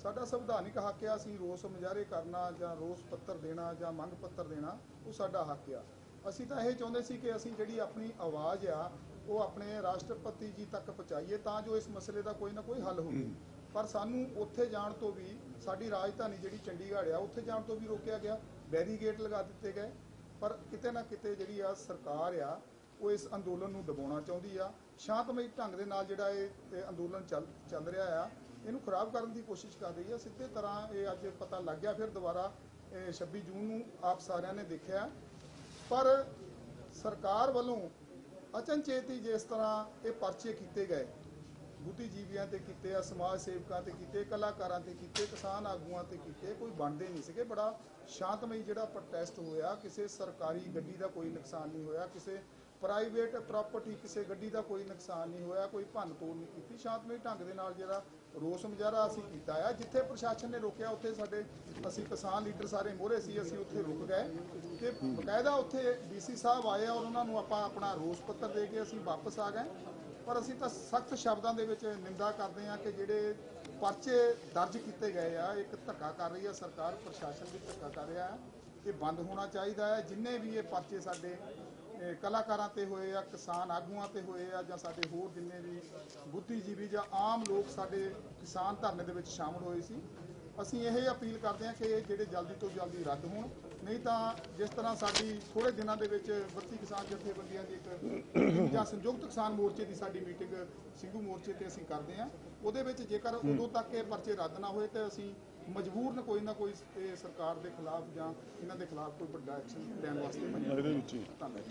ਸਾਡਾ ਸੰਵਿਧਾਨਿਕ ਹੱਕ ਆ, ਅਸੀਂ ਰੋਸ ਮੁਜ਼ਾਹਰੇ ਕਰਨਾ ਜਾਂ ਰੋਸ ਪੱਤਰ ਦੇਣਾ ਜਾਂ ਮੰਗ ਪੱਤਰ ਦੇਣਾ, ਉਹ ਸਾਡਾ ਹੱਕ ਆ। ਅਸੀਂ ਤਾਂ ਇਹ ਚਾਹੁੰਦੇ ਸੀ ਕਿ ਅਸੀਂ ਜਿਹੜੀ ਆਪਣੀ ਆਵਾਜ਼ ਆ ਉਹ ਆਪਣੇ ਰਾਸ਼ਟਰਪਤੀ ਜੀ ਤੱਕ ਪਹੁੰਚਾਈਏ ਤਾਂ ਜੋ ਇਸ ਮਸਲੇ ਦਾ ਕੋਈ ਨਾ ਕੋਈ ਹੱਲ ਹੋਵੇ। ਪਰ ਸਾਨੂੰ ਉੱਥੇ ਜਾਣ ਤੋਂ ਵੀ, ਸਾਡੀ ਰਾਜਧਾਨੀ ਜਿਹੜੀ ਚੰਡੀਗੜ੍ਹ ਆ, ਉੱਥੇ ਜਾਣ ਤੋਂ ਵੀ ਰੋਕਿਆ ਗਿਆ, ਬੈਰੀਕੇਡ ਲਗਾ ਦਿੱਤੇ ਗਏ। ਪਰ ਕਿਤੇ ਨਾ ਕਿਤੇ ਜਿਹੜੀ ਆ ਸਰਕਾਰ ਆ ਉਹ ਇਸ ਅੰਦੋਲਨ ਨੂੰ ਦਬਾਉਣਾ ਚਾਹੁੰਦੀ ਆ। ਸ਼ਾਂਤਮਈ ਢੰਗ ਦੇ ਨਾਲ ਜਿਹੜਾ ਇਹ ਅੰਦੋਲਨ ਚੱਲ ਰਿਹਾ ਆ, ਇਹਨੂੰ ਖਰਾਬ ਕਰਨ ਦੀ ਕੋਸ਼ਿਸ਼ ਕਰ ਰਹੀ ਆ। ਸਿੱਧੇ ਤਰ੍ਹਾਂ ਇਹ ਅੱਜ ਪਤਾ ਲੱਗ ਗਿਆ ਫਿਰ ਦੁਬਾਰਾ 26 ਜੂਨ ਨੂੰ ਆਪ ਸਾਰਿਆਂ ਨੇ ਦੇਖਿਆ। ਪਰ ਸਰਕਾਰ ਵੱਲੋਂ ਅਚਨਚੇਤ ਹੀ ਜਿਸ ਤਰ੍ਹਾਂ ਇਹ ਪਰਚੇ ਕੀਤੇ ਗਏ, ਬੁੱਧੀਜੀਵੀਆਂ ਤੇ ਕੀਤੇ ਆ, ਸਮਾਜ ਸੇਵਕਾਂ ਤੇ ਕੀਤੇ, ਕਲਾਕਾਰਾਂ ਤੇ ਕੀਤੇ, ਕਿਸਾਨ ਆਗੂਆਂ ਤੇ ਕੀਤੇ, ਕੋਈ ਬਣਦੇ ਨਹੀਂ ਸੀਗੇ। ਬੜਾ ਸ਼ਾਂਤਮਈ ਜਿਹੜਾ ਪ੍ਰੋਟੈਸਟ ਹੋਇਆ, ਕਿਸੇ ਸਰਕਾਰੀ ਗੱਡੀ ਦਾ ਕੋਈ ਨੁਕਸਾਨ ਨਹੀਂ ਹੋਇਆ, ਕਿਸੇ ਪ੍ਰਾਈਵੇਟ ਪ੍ਰਾਪਰਟੀ ਕਿਸੇ ਗੱਡੀ ਦਾ ਕੋਈ ਨੁਕਸਾਨ ਨਹੀਂ ਹੋਇਆ, ਕੋਈ ਭੰਨ ਤੋੜ ਨਹੀਂ ਕੀਤੀ। ਸ਼ਾਂਤਮਈ ਢੰਗ ਦੇ ਨਾਲ ਜਿਹੜਾ ਰੋਸ ਮੁਜ਼ਾਹਰਾ ਅਸੀਂ ਕੀਤਾ ਆ, ਜਿੱਥੇ ਪ੍ਰਸ਼ਾਸਨ ਨੇ ਰੋਕਿਆ ਉੱਥੇ ਅਸੀਂ ਕਿਸਾਨ ਲੀਡਰ ਸਾਰੇ ਮੋਹਰੇ ਸੀ, ਅਸੀਂ ਉੱਥੇ ਰੁਕ ਗਏ ਕਿ ਬਕਾਇਦਾ ਉੱਥੇ ਡੀਸੀ ਸਾਹਿਬ ਆਏ ਔਰ ਉਹਨਾਂ ਨੂੰ ਆਪਾਂ ਆਪਣਾ ਰੋਸ ਪੱਤਰ ਦੇ ਕੇ ਅਸੀਂ ਵਾਪਸ ਆ ਗਏ। ਪਰ ਅਸੀਂ ਤਾਂ ਸਖਤ ਸ਼ਬਦਾਂ ਦੇ ਵਿੱਚ ਨਿੰਦਾ ਕਰਦੇ ਹਾਂ ਕਿ ਜਿਹੜੇ ਪਰਚੇ ਦਰਜ ਕੀਤੇ ਗਏ ਆ, ਇੱਕ ਧੱਕਾ ਕਰ ਰਹੀ ਆ ਸਰਕਾਰ, ਪ੍ਰਸ਼ਾਸਨ ਵੀ ਧੱਕਾ ਕਰ ਰਿਹਾ ਹੈ। ਇਹ ਬੰਦ ਹੋਣਾ ਚਾਹੀਦਾ ਹੈ। ਜਿੰਨੇ ਵੀ ਇਹ ਪਰਚੇ ਸਾਡੇ ਕਲਾਕਾਰਾਂ ਤੇ ਹੋਏ ਆ, ਕਿਸਾਨ ਆਗੂਆਂ ਤੇ ਹੋਏ ਆ, ਜਾਂ ਸਾਡੇ ਹੋਰ ਜਿੰਨੇ ਵੀ ਬੁੱਧੀਜੀਵੀ ਜਾਂ ਆਮ ਲੋਕ ਸਾਡੇ ਕਿਸਾਨ ਧਰਨੇ ਦੇ ਵਿੱਚ ਸ਼ਾਮਲ ਹੋਏ ਸੀ, ਅਸੀਂ ਇਹ ਅਪੀਲ ਕਰਦੇ ਹਾਂ ਕਿ ਇਹ ਜਿਹੜੇ ਜਲਦੀ ਤੋਂ ਜਲਦੀ ਰੱਦ ਹੋਣ, ਨਹੀਂ ਤਾਂ ਜਿਸ ਤਰ੍ਹਾਂ ਸਾਡੀ ਥੋੜੇ ਦਿਨਾਂ ਦੇ ਵਿੱਚ 32 ਕਿਸਾਨ ਜਥੇਬੰਦੀਆਂ ਦੀ ਇੱਕ ਜਾਂ ਸੰਯੁਕਤ ਕਿਸਾਨ ਮੋਰਚੇ ਦੀ ਸਾਡੀ ਮੀਟਿੰਗ ਸਿੰਘੂ ਮੋਰਚੇ ਤੇ ਅਸੀਂ ਕਰਦੇ ਹਾਂ, ਉਹਦੇ ਵਿੱਚ ਜੇਕਰ ਉਦੋਂ ਤੱਕ ਇਹ ਪਰਚੇ ਰੱਦ ਨਾ ਹੋਏ ਤਾਂ ਅਸੀਂ ਮਜਬੂਰਨ ਕੋਈ ਨਾ ਕੋਈ ਇਹ ਸਰਕਾਰ ਦੇ ਖਿਲਾਫ ਜਾਂ ਇਹਨਾਂ ਦੇ ਖਿਲਾਫ ਕੋਈ ਵੱਡਾ ਐਕਸ਼ਨ ਲੈਣ ਵਾਸਤੇ ਇਹਦੇ ਵਿੱਚ ਹੀ ਧੰਨਵਾਦ।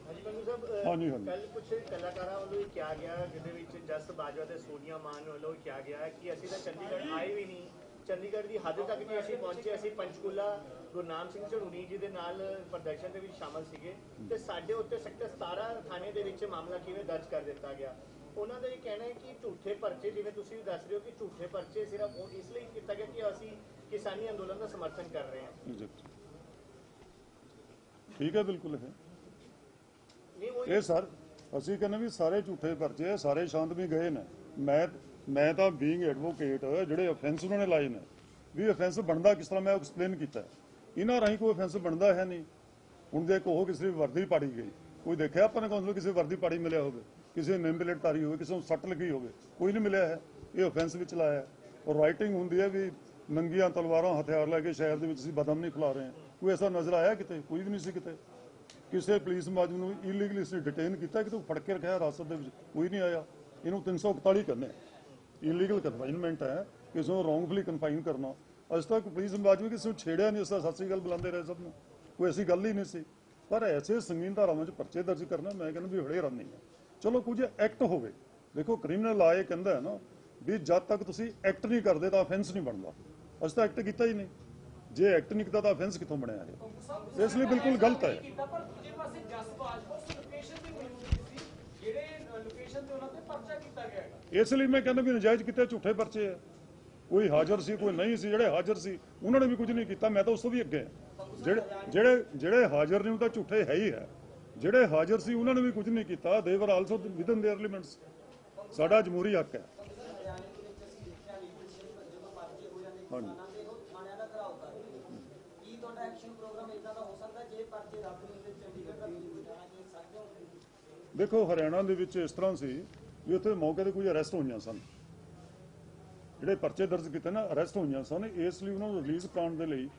ਹਾਂਜੀ ਬੰਦੂ ਸਾਹਿਬ, ਹਾਂਜੀ, ਹਾਂਜੀ। ਕੱਲ ਕੁਝ ਕਲਾਕਾਰਾਂ ਵੱਲੋਂ ਇਹ ਕਿਹਾ ਗਿਆ, ਜਿਹਦੇ ਵਿੱਚ ਜਸ ਬਾਜਵਾ ਤੇ ਸੋਨੀਆ ਮਾਨ ਵੱਲੋਂ ਕਿਹਾ ਗਿਆ ਕਿ ਅਸੀਂ ਤਾਂ ਚੰਡੀਗੜ੍ਹ ਆਏ ਵੀ ਨਹੀਂ, ਚੰਡੀਗੜ੍ਹ ਦੀ ਹੱਦ ਤੱਕ ਨਹੀਂ ਅਸੀਂ ਪਹੁੰਚੇ, ਅਸੀਂ ਪੰਚਕੂਲਾ ਗੁਰਨਾਮ ਸਿੰਘ ਝੜੂਨੀ ਜੀ ਦੇ ਨਾਲ ਪ੍ਰਦਰਸ਼ਨ ਦੇ ਵਿੱਚ ਸ਼ਾਮਲ ਸੀਗੇ ਤੇ ਸਾਡੇ ਉੱਤੇ ਸੈਕਟਰ 17 ਥਾਣੇ ਦੇ ਵਿੱਚ ਮਾਮਲਾ ਕਿਵੇਂ ਦਰਜ ਕਰ ਦਿੱਤਾ ਗਿਆ। ਉਹਨਾਂ ਦਾ ਇਹ ਕਹਿਣਾ ਹੈ ਕਿ ਝੂਠੇ ਪਰਚੇ, ਜਿਵੇਂ ਤੁਸੀਂ ਵੀ ਦੱਸ ਰਹੇ ਹੋ ਕਿ ਝੂਠੇ ਪਰਚੇ ਸਿਰਫ ਉਹ ਇਸ ਲਈ ਕੀਤਾ ਗਿਆ ਕਿ ਅਸੀਂ ਕਿਸਾਨੀ ਅੰਦੋਲਨ ਦਾ ਸਮਰਥਨ ਕਰ ਰਹੇ ਹਾਂ। ਠੀਕ ਹੈ, ਬਿਲਕੁਲ ਹੈ ਨਹੀਂ ਉਹ ਇਹ ਸਰ। ਅਸੀਂ ਕਹਿੰਦੇ ਵੀ ਸਾਰੇ ਝੂਠੇ ਪਰਚੇ ਆ, ਸਾਰੇ ਸ਼ਾਂਤਮਈ ਗਏ ਨੇ। ਮੈਂ ਤਾਂ ਬੀਇੰਗ ਐਡਵੋਕੇਟ ਜਿਹੜੇ ਅਫੈਂਸ ਉਹਨਾਂ ਨੇ ਲਾਏ ਨੇ ਵੀ ਅਫੈਂਸ ਬਣਦਾ ਕਿਸ ਤਰ੍ਹਾਂ ਮੈਂ ਐਕਸਪਲੇਨ ਕੀਤਾ। ਇਹਨਾਂ ਰਾਹੀਂ ਕੋਈ ਅਫੈਂਸ ਬਣਦਾ ਹੈ ਨਹੀਂ। ਹੁਣ ਜੇ ਕਹੋ ਕਿਸੇ ਦੀ ਵਰਦੀ ਪਾੜੀ ਗਈ, ਕੋਈ ਦੇਖਿਆ ਆਪਾਂ ਨੇ ਕੌਂਸਲ ਕਿਸੇ ਵਰਦੀ ਪਾੜੀ ਮਿਲਿਆ ਹੋਵੇ, ਕਿਸੇ ਨੇਮ ਪਲੇਟ ਤਾਰੀ ਹੋਵੇ, ਕਿਸੇ ਨੂੰ ਸੱਟ ਲੱਗੀ ਹੋਵੇ, ਕੋਈ ਨਹੀਂ ਮਿਲਿਆ ਹੈ। ਇਹ ਅਫੈਂਸ ਵਿੱਚ ਲਾਇਆ ਔਰ ਰਾਈਟਿੰਗ ਹੁੰਦੀ ਹੈ ਵੀ ਨੰਗੀਆਂ ਤਲਵਾਰਾਂ ਹਥਿਆਰ ਲੈ ਕੇ ਸ਼ਹਿਰ ਦੇ ਵਿੱਚ ਅਸੀਂ ਬਦਮ ਨਹੀਂ ਫੈਲਾ ਰਹੇ ਹਾਂ। ਕੋਈ ਐਸਾ ਨਜ਼ਰ ਆਇਆ ਕਿਤੇ? ਕੋਈ ਵੀ ਨਹੀਂ ਸੀ ਕਿਤੇ। ਕਿਸੇ ਪੁਲਿਸ ਮੁਲਾਜ਼ਮ ਨੂੰ ਇਲੀਗਲੀ ਅਸੀਂ ਡਿਟੇਨ ਕੀਤਾ, ਕਿਤੇ ਫੜ ਕੇ ਰੱਖਿਆ ਹਿਰਾਸਤ ਦੇ ਵਿੱਚ, ਕੋਈ ਨਹੀਂ ਆਇਆ। ਇਹਨੂੰ 341 ਕਹਿੰਦੇ ਇਲੀਗਲ ਕਨਫਾਈਨਮੈਂਟ ਹੈ, ਕਿਸੇ ਨੂੰ ਰੋਂਗਫੁਲੀ ਕਨਫਾਈਨ ਕਰਨਾ। ਅੱਜ ਤੱਕ ਪੁਲਿਸ ਮੁਲਾਜ਼ਮ ਕਿਸੇ ਨੂੰ ਛੇੜਿਆ ਨਹੀਂ, ਉਸ ਦਾ ਸਤਿ ਸ੍ਰੀ ਅਕਾਲ ਬੁਲਾਉਂਦੇ ਰਹੇ ਸਭ ਨੂੰ, ਕੋਈ ਐਸੀ ਗੱਲ ਹੀ ਨਹੀਂ ਸੀ। ਪਰ ਐਸੇ ਸੰਗੀਨ ਧਾਰਾਵਾਂ 'ਚ ਪਰਚੇ ਦਰਜ ਕਰਨਾ, ਮੈਂ ਕਹਿੰਦਾ ਵੀ ਹੜੇ ਨਹੀਂ ਹੈ। ਚਲੋ ਕੁਝ ਐਕਟ ਹੋਵੇ। ਦੇਖੋ ਕ੍ਰਿਮੀਨਲ ਲਾ ਇਹ ਕਹਿੰਦਾ ਹੈ ਨਾ ਵੀ ਜਦ ਤੱਕ ਤੁਸੀਂ ਐਕਟ ਨਹੀਂ ਕਰਦੇ ਤਾਂ ਅਫੈਂਸ ਨਹੀਂ ਬਣਦਾ। ਅਸੀਂ ਤਾਂ ਐਕਟ ਕੀਤਾ ਹੀ ਨਹੀਂ। ਜੇ ਐਕਟ ਨਹੀਂ ਕੀਤਾ ਤਾਂ ਅਫੈਂਸ ਕਿੱਥੋਂ ਬਣਿਆ ਇਹ? ਇਸ ਲਈ ਬਿਲਕੁਲ ਗਲਤ ਹੈ। ਇਸ ਲਈ ਮੈਂ ਕਹਿੰਦਾ ਵੀ ਨਜਾਇਜ਼ ਕਿਤੇ ਝੂਠੇ ਪਰਚੇ ਹੈ। ਕੋਈ ਹਾਜ਼ਰ ਸੀ, ਕੋਈ ਨਹੀਂ ਸੀ। ਜਿਹੜੇ ਹਾਜ਼ਰ ਸੀ ਉਹਨਾਂ ਨੇ ਵੀ ਕੁਝ ਨਹੀਂ ਕੀਤਾ। ਮੈਂ ਤਾਂ ਉਸ ਤੋਂ ਵੀ ਅੱਗੇ ਜਿਹੜੇ ਹਾਜ਼ਰ ਨੇ ਉਹ ਤਾਂ ਝੂਠੇ ਹੈ ਹੀ ਹੈ। ਜਿਹੜੇ ਹਾਜ਼ਰ ਸੀ ਉਹਨਾਂ ਨੇ ਵੀ ਕੁਝ ਨਹੀਂ ਕੀਤਾ। ਦੇ ਵਰ ਆਲਸੋ ਵਿਦਨ देयर ਲਿਮਿਟਸ। ਸਾਡਾ ਜਮਹੂਰੀ ਹੱਕ ਹੈ। ਦੇਖੋ ਹਰਿਆਣਾ ਦੇ ਵਿੱਚ ਇਸ ਤਰ੍ਹਾਂ ਸੀ ਵੀ ਉੱਥੇ ਮੌਕੇ ਤੇ ਕੁਝ ਅਰੈਸਟ ਹੋਈਆਂ ਸਨ, ਜਿਹੜੇ ਪਰਚੇ ਦਰਜ ਕੀਤੇ ਨਾ ਅਰੈਸਟ ਹੋਈਆਂ ਸਨ। ਇਸ ਲਈ ਉਹਨਾਂ ਨੂੰ ਰਿਲੀਜ਼ ਕਰਾਉਣ ਦੇ ਲਈ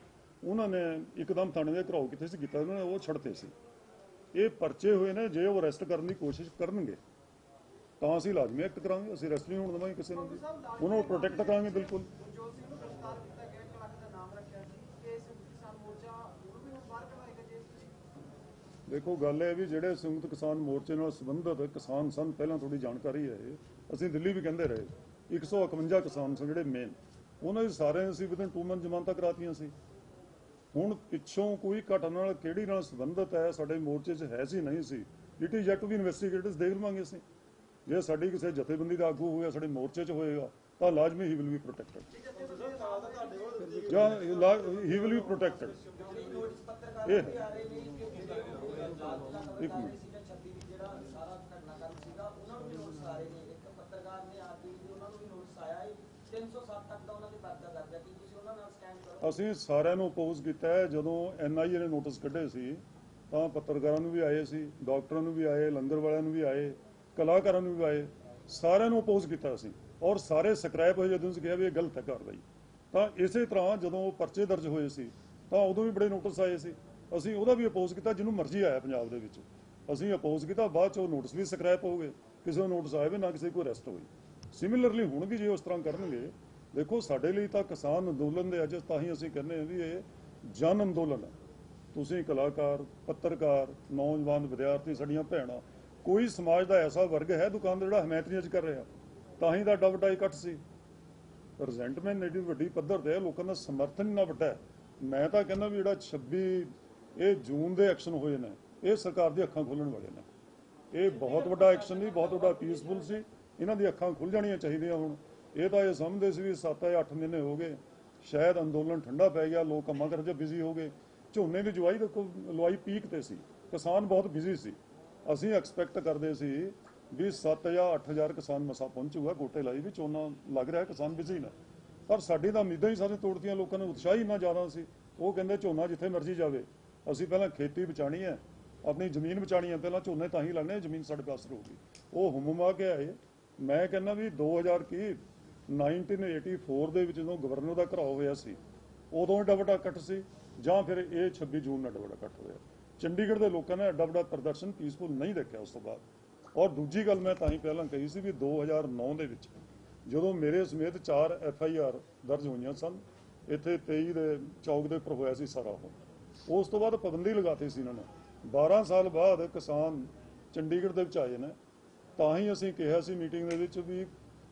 ਉਹਨਾਂ ਨੇ ਇੱਕਦਮ ਥਾਣੇ ਦੇ ਘਰਾਓ ਕਿੱਥੇ ਸੀ ਕੀਤਾ, ਉਹਨਾਂ ਨੇ ਉਹ ਛੱਡਤੇ ਸੀ। ਇਹ ਪਰਚੇ ਹੋਏ ਨੇ, ਜੇ ਉਹ ਅਰੈਸਟ ਕਰਨ ਦੀ ਕੋਸ਼ਿਸ਼ ਕਰਨਗੇ ਤਾਂ ਅਸੀਂ ਲਾਜ਼ਮੀ ਐਕਟ ਕਰਾਂਗੇ। ਅਸੀਂ ਅਰੈਸਟ ਨਹੀਂ ਹੋਣ ਦੇਵਾਂਗੇ ਕਿਸੇ ਨੂੰ ਵੀ, ਉਹਨਾਂ ਨੂੰ ਪ੍ਰੋਟੈਕਟ ਕਰਾਂਗੇ ਬਿਲਕੁਲ। ਦੇਖੋ ਗੱਲ ਇਹ ਵੀ ਜਿਹੜੇ ਸੰਯੁਕਤ ਕਿਸਾਨ ਮੋਰਚੇ ਨਾਲ ਸੰਬੰਧਿਤ ਕਿਸਾਨ ਸਨ, ਪਹਿਲਾਂ ਥੋੜੀ ਜਾਣਕਾਰੀ ਹੈ ਇਹ, ਅਸੀਂ ਦਿੱਲੀ ਵੀ ਕਹਿੰਦੇ ਰਹੇ 151 ਕਿਸਾਨ ਸਨ ਜਿਹੜੇ ਮੇਨ, ਉਹਨਾਂ ਦੇ ਸਾਰੇ ਅਸੀਂ ਵਿਦਨ 2 ਮੰਥ ਜ਼ਮਾਨਤਾਂ ਕਰਾਤੀਆਂ ਸੀ। ਹੁਣ ਪਿੱਛੋਂ ਕੋਈ ਘਟਨਾ ਨਾਲ ਕਿਹੜੀ ਨਾਲ ਸੰਬੰਧਿਤ ਹੈ, ਸਾਡੇ ਮੋਰਚੇ 'ਚ ਹੈ ਸੀ ਨਹੀਂ ਸੀ, it is yet to be investigated. ਦੇਖ ਲਵਾਂਗੇ ਅਸੀਂ। ਜੇ ਸਾਡੀ ਕਿਸੇ ਜਥੇਬੰਦੀ ਦਾ ਆਗੂ ਹੋਇਆ ਸਾਡੇ ਮੋਰਚੇ 'ਚ ਹੋਏਗਾ ਤਾਂ ਲਾਜ਼ਮੀ ਹੀ ਵਿਲ ਬੀ ਪ੍ਰੋਟੈਕਟਡ, ਜਾਂ ਹੀ ਵਿਲ ਬੀ ਪ੍ਰੋਟੈਕਟਡ। ਇਹ ਇੱਕ ਮਿੰਟ, ਅਸੀਂ ਸਾਰਿਆਂ ਨੂੰ ਅਪੋਜ਼ ਕੀਤਾ ਹੈ। ਜਦੋਂ NIA ਨੇ ਨੋਟਿਸ ਕੱਢੇ ਸੀ ਤਾਂ ਪੱਤਰਕਾਰਾਂ ਨੂੰ ਵੀ ਆਏ ਸੀ, ਡਾਕਟਰਾਂ ਨੂੰ ਵੀ ਆਏ, ਲੰਗਰ ਵਾਲਿਆਂ ਨੂੰ ਵੀ ਆਏ, ਕਲਾਕਾਰਾਂ ਨੂੰ ਵੀ ਆਏ, ਸਾਰਿਆਂ ਨੂੰ ਅਪੋਜ਼ ਕੀਤਾ ਅਸੀਂ। ਔਰ ਸਾਰੇ ਸਕ੍ਰੈਪ ਹੋਏ ਜਦੋਂ ਅਸੀਂ ਕਿਹਾ ਵੀ ਇਹ ਗਲਤ ਹੈ ਕਾਰਵਾਈ। ਤਾਂ ਇਸੇ ਤਰ੍ਹਾਂ ਜਦੋਂ ਪਰਚੇ ਦਰਜ ਹੋਏ ਸੀ ਤਾਂ ਉਦੋਂ ਵੀ ਬੜੇ ਨੋਟਿਸ ਆਏ ਸੀ, ਅਸੀਂ ਉਹਦਾ ਵੀ ਅਪੋਜ਼ ਕੀਤਾ। ਜਿਹਨੂੰ ਮਰਜ਼ੀ ਆਇਆ ਪੰਜਾਬ ਦੇ ਵਿੱਚ ਅਸੀਂ ਅਪੋਜ਼ ਕੀਤਾ। ਬਾਅਦ 'ਚ ਉਹ ਨੋਟਿਸ ਵੀ ਸਕ੍ਰੈਪ ਹੋ ਗਏ, ਕਿਸੇ ਨੂੰ ਨੋਟਿਸ ਆਏ ਵੀ ਨਾ ਕਿਸੇ ਕੋਈ ਅਰੈਸਟ ਹੋਈ। ਸਿਮਿਲਰਲੀ ਹੁਣ ਵੀ ਜੇ ਉਸ ਤਰ੍ਹਾਂ ਕਰਨਗੇ, ਦੇਖੋ ਸਾਡੇ ਲਈ ਤਾਂ ਕਿਸਾਨ ਅੰਦੋਲਨ ਦੇ ਅੱਜ ਤਾਂ ਹੀ ਅਸੀਂ ਕਹਿੰਦੇ ਹਾਂ ਵੀ ਇਹ ਜਨ ਅੰਦੋਲਨ ਹੈ। ਤੁਸੀਂ ਕਲਾਕਾਰ, ਪੱਤਰਕਾਰ, ਨੌਜਵਾਨ, ਵਿਦਿਆਰਥੀ, ਸਾਡੀਆਂ ਭੈਣਾਂ, ਕੋਈ ਸਮਾਜ ਦਾ ਐਸਾ ਵਰਗ ਹੈ ਦੁਕਾਨਦਾਰ ਜਿਹੜਾ ਹਮਾਇਤ ਨਹੀਂ ਅੱਜ ਕਰ ਰਿਹਾ। ਤਾਂ ਹੀ ਤਾਂ ਏਡਾ ਵੱਡਾ ਇਕੱਠ ਸੀ। ਰਿਜ਼ੈਂਟਮੈਂਟ ਏਡੀ ਵੱਡੀ ਪੱਧਰ ਤੇ, ਲੋਕਾਂ ਦਾ ਸਮਰਥਨ ਇੰਨਾ ਵੱਡਾ ਹੈ। ਮੈਂ ਤਾਂ ਕਹਿੰਦਾ ਵੀ ਜਿਹੜਾ 26 ਜੂਨ ਦੇ ਐਕਸ਼ਨ ਹੋਏ ਨੇ, ਇਹ ਸਰਕਾਰ ਦੀ ਅੱਖਾਂ ਖੋਲ੍ਹਣ ਵਾਲੇ ਨੇ। ਇਹ ਬਹੁਤ ਵੱਡਾ ਐਕਸ਼ਨ ਨਹੀਂ, ਬਹੁਤ ਵੱਡਾ ਪੀਸਫੁਲ ਸੀ। ਇਹਨਾਂ ਦੀ ਅੱਖਾਂ ਖੁੱਲ੍ਹ ਜਾਣੀਆਂ ਚਾਹੀਦੀਆਂ। ਹੁਣ ਇਹ ਤਾਂ ਇਹ ਸਮਝਦੇ ਸੀ ਵੀ 7 ਜਾਂ 8 ਮਹੀਨੇ ਹੋ ਗਏ, ਸ਼ਾਇਦ ਅੰਦੋਲਨ ਠੰਡਾ ਪੈ ਗਿਆ, ਲੋਕ ਕੰਮਾਂ ਕਾਰਾਂ 'ਚ ਬਿਜ਼ੀ ਹੋ ਗਏ। ਝੋਨੇ ਦੀ ਲੁਆਈ ਪੀਕ ਤੇ ਸੀ, ਕਿਸਾਨ ਬਹੁਤ ਬਿਜ਼ੀ ਸੀ। ਅਸੀਂ ਐਕਸਪੈਕਟ ਕਰਦੇ ਸੀ ਵੀ 7 ਜਾਂ 8,000 ਕਿਸਾਨ ਮਸਾ ਪਹੁੰਚੂਗਾ, ਗੋਟੇ ਲਾਈ ਵੀ ਝੋਨਾ ਲੱਗ ਰਿਹਾ, ਕਿਸਾਨ ਬਿਜ਼ੀ ਨੇ। ਪਰ ਸਾਡੀ ਤਾਂ ਉਮੀਦਾਂ ਹੀ ਸਾਰੇ ਤੋੜਤੀਆਂ। ਲੋਕਾਂ ਨੂੰ ਉਤਸ਼ਾਹ ਹੀ ਇੰਨਾ ਜ਼ਿਆਦਾ ਸੀ। ਉਹ ਕਹਿੰਦੇ ਝੋਨਾ ਜਿੱਥੇ ਮਰਜ਼ੀ ਜਾਵੇ, ਅਸੀਂ ਪਹਿਲਾਂ ਖੇਤੀ ਬਚਾਣੀ ਹੈ, ਆਪਣੀ ਜ਼ਮੀਨ ਬਚਾਣੀ ਹੈ, ਪਹਿਲਾਂ ਝੋਨੇ ਤਾਂ ਹੀ ਲਾਣੇ, ਜ਼ਮੀਨ ਸਾਡੇ ਪਾਸ ਰਹੂਗੀ। ਉਹ ਹੁਮਾ ਕੇ ਆਏ। ਮੈਂ ਕਹਿੰਦਾ ਵੀ 2000 ਕੀ 1984 ਦੇ ਵਿੱਚ ਜਦੋਂ ਗਵਰਨਰ ਦਾ ਘਰਾਓ ਹੋਇਆ ਸੀ ਉਦੋਂ ਐਡਾ ਵੱਡਾ ਇਕੱਠ ਸੀ, ਜਾਂ ਫਿਰ ਇਹ 26 ਜੂਨ ਨੂੰ ਐਡਾ ਵੱਡਾ ਇਕੱਠ ਹੋਇਆ? ਚੰਡੀਗੜ੍ਹ ਦੇ ਲੋਕਾਂ ਨੇ ਐਡਾ ਵੱਡਾ ਪ੍ਰਦਰਸ਼ਨ ਪੀਸਫੁਲ ਨਹੀਂ ਦੇਖਿਆ ਉਸ ਤੋਂ ਬਾਅਦ। ਔਰ ਦੂਜੀ ਗੱਲ ਮੈਂ ਤਾਂ ਹੀ ਪਹਿਲਾਂ ਕਹੀ ਸੀ ਵੀ 2009 ਦੇ ਵਿੱਚ ਜਦੋਂ ਮੇਰੇ ਸਮੇਤ 4 FIR ਦਰਜ ਹੋਈਆਂ ਸਨ, ਇੱਥੇ 23 ਦੇ ਚੌਕ ਦੇ ਉੱਪਰ ਹੋਇਆ ਸੀ ਸਾਰਾ ਉਹ। ਉਸ ਤੋਂ ਬਾਅਦ ਪਾਬੰਦੀ ਲਗਾਤੀ ਸੀ ਇਹਨਾਂ ਨੇ। 12 ਸਾਲ ਬਾਅਦ ਕਿਸਾਨ ਚੰਡੀਗੜ੍ਹ ਦੇ ਵਿੱਚ ਆਏ ਨੇ, ਤਾਂ ਹੀ ਅਸੀਂ ਕਿਹਾ ਸੀ ਮੀਟਿੰਗ ਦੇ ਵਿੱਚ ਵੀ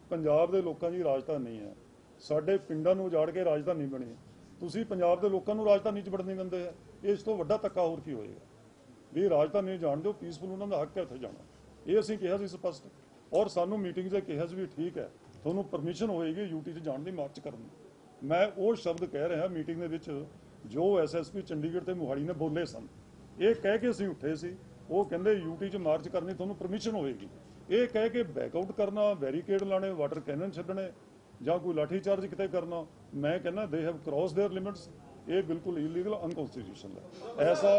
ਪੰਜਾਬ ਦੇ ਲੋਕਾਂ ਦੀ ਰਾਜਧਾਨੀ ਹੈ, ਸਾਡੇ ਪਿੰਡਾਂ ਨੂੰ ਉਜਾੜ ਕੇ ਰਾਜਧਾਨੀ ਬਣੀ। ਤੁਸੀਂ ਪੰਜਾਬ ਦੇ ਲੋਕਾਂ ਨੂੰ ਰਾਜਧਾਨੀ 'ਚ ਵੜਨ ਨਹੀਂ ਦਿੰਦੇ ਹੈ, ਇਸ ਤੋਂ ਵੱਡਾ ਧੱਕਾ ਹੋਰ ਕੀ ਹੋਏਗਾ? ਵੀ ਰਾਜਧਾਨੀ ਜਾਣ ਦਿਓ, ਪੀਸਫੁਲ ਉਹਨਾਂ ਦਾ ਹੱਕ ਹੈ ਉੱਥੇ ਜਾਣਾ। ਇਹ ਅਸੀਂ ਕਿਹਾ ਸੀ ਸਪਸ਼ਟ, ਔਰ ਸਾਨੂੰ ਮੀਟਿੰਗ 'ਚ ਕਿਹਾ ਸੀ ਵੀ ਠੀਕ ਹੈ ਤੁਹਾਨੂੰ ਪਰਮਿਸ਼ਨ ਹੋਏਗੀ UT 'ਚ ਜਾਣ ਦੀ, ਮਾਰਚ ਕਰਨ ਦੀ। ਮੈਂ ਉਹ ਸ਼ਬਦ ਕਹਿ ਰਿਹਾ ਮੀਟਿੰਗ ਦੇ ਵਿੱਚ ਜੋ SSP ਚੰਡੀਗੜ੍ਹ ਤੇ ਮੋਹਾਲੀ ਨੇ ਬੋਲੇ ਸਨ। ਇਹ ਕਹਿ ਕੇ ਅਸੀਂ ਉੱਠੇ ਸੀ, ਉਹ ਕਹਿੰਦੇ UT 'ਚ ਮਾਰਚ ਕਰਨੀ ਤੁਹਾਨੂੰ ਪਰਮਿਸ਼ਨ ਹੋਏਗੀ। ਇਹ ਕਹਿ ਕੇ ਬੈਕਆਊਟ ਕਰਨਾ, ਬੈਰੀਕੇਡ ਲਾਣੇ, ਵਾਟਰ ਕੈਨਨ ਛੱਡਣੇ ਜਾਂ ਕੋਈ ਲਾਠੀ ਚਾਰਜ ਕਿਤੇ ਕਰਨਾ, ਮੈਂ ਕਹਿੰਦਾ they have cross there limits. ਇਹ ਬਿਲਕੁਲ ਇਲੀਗਲ, ਅਨਕਨਸਟੀਟਿਊਸ਼ਨਲ ਹੈ। ਐਸਾ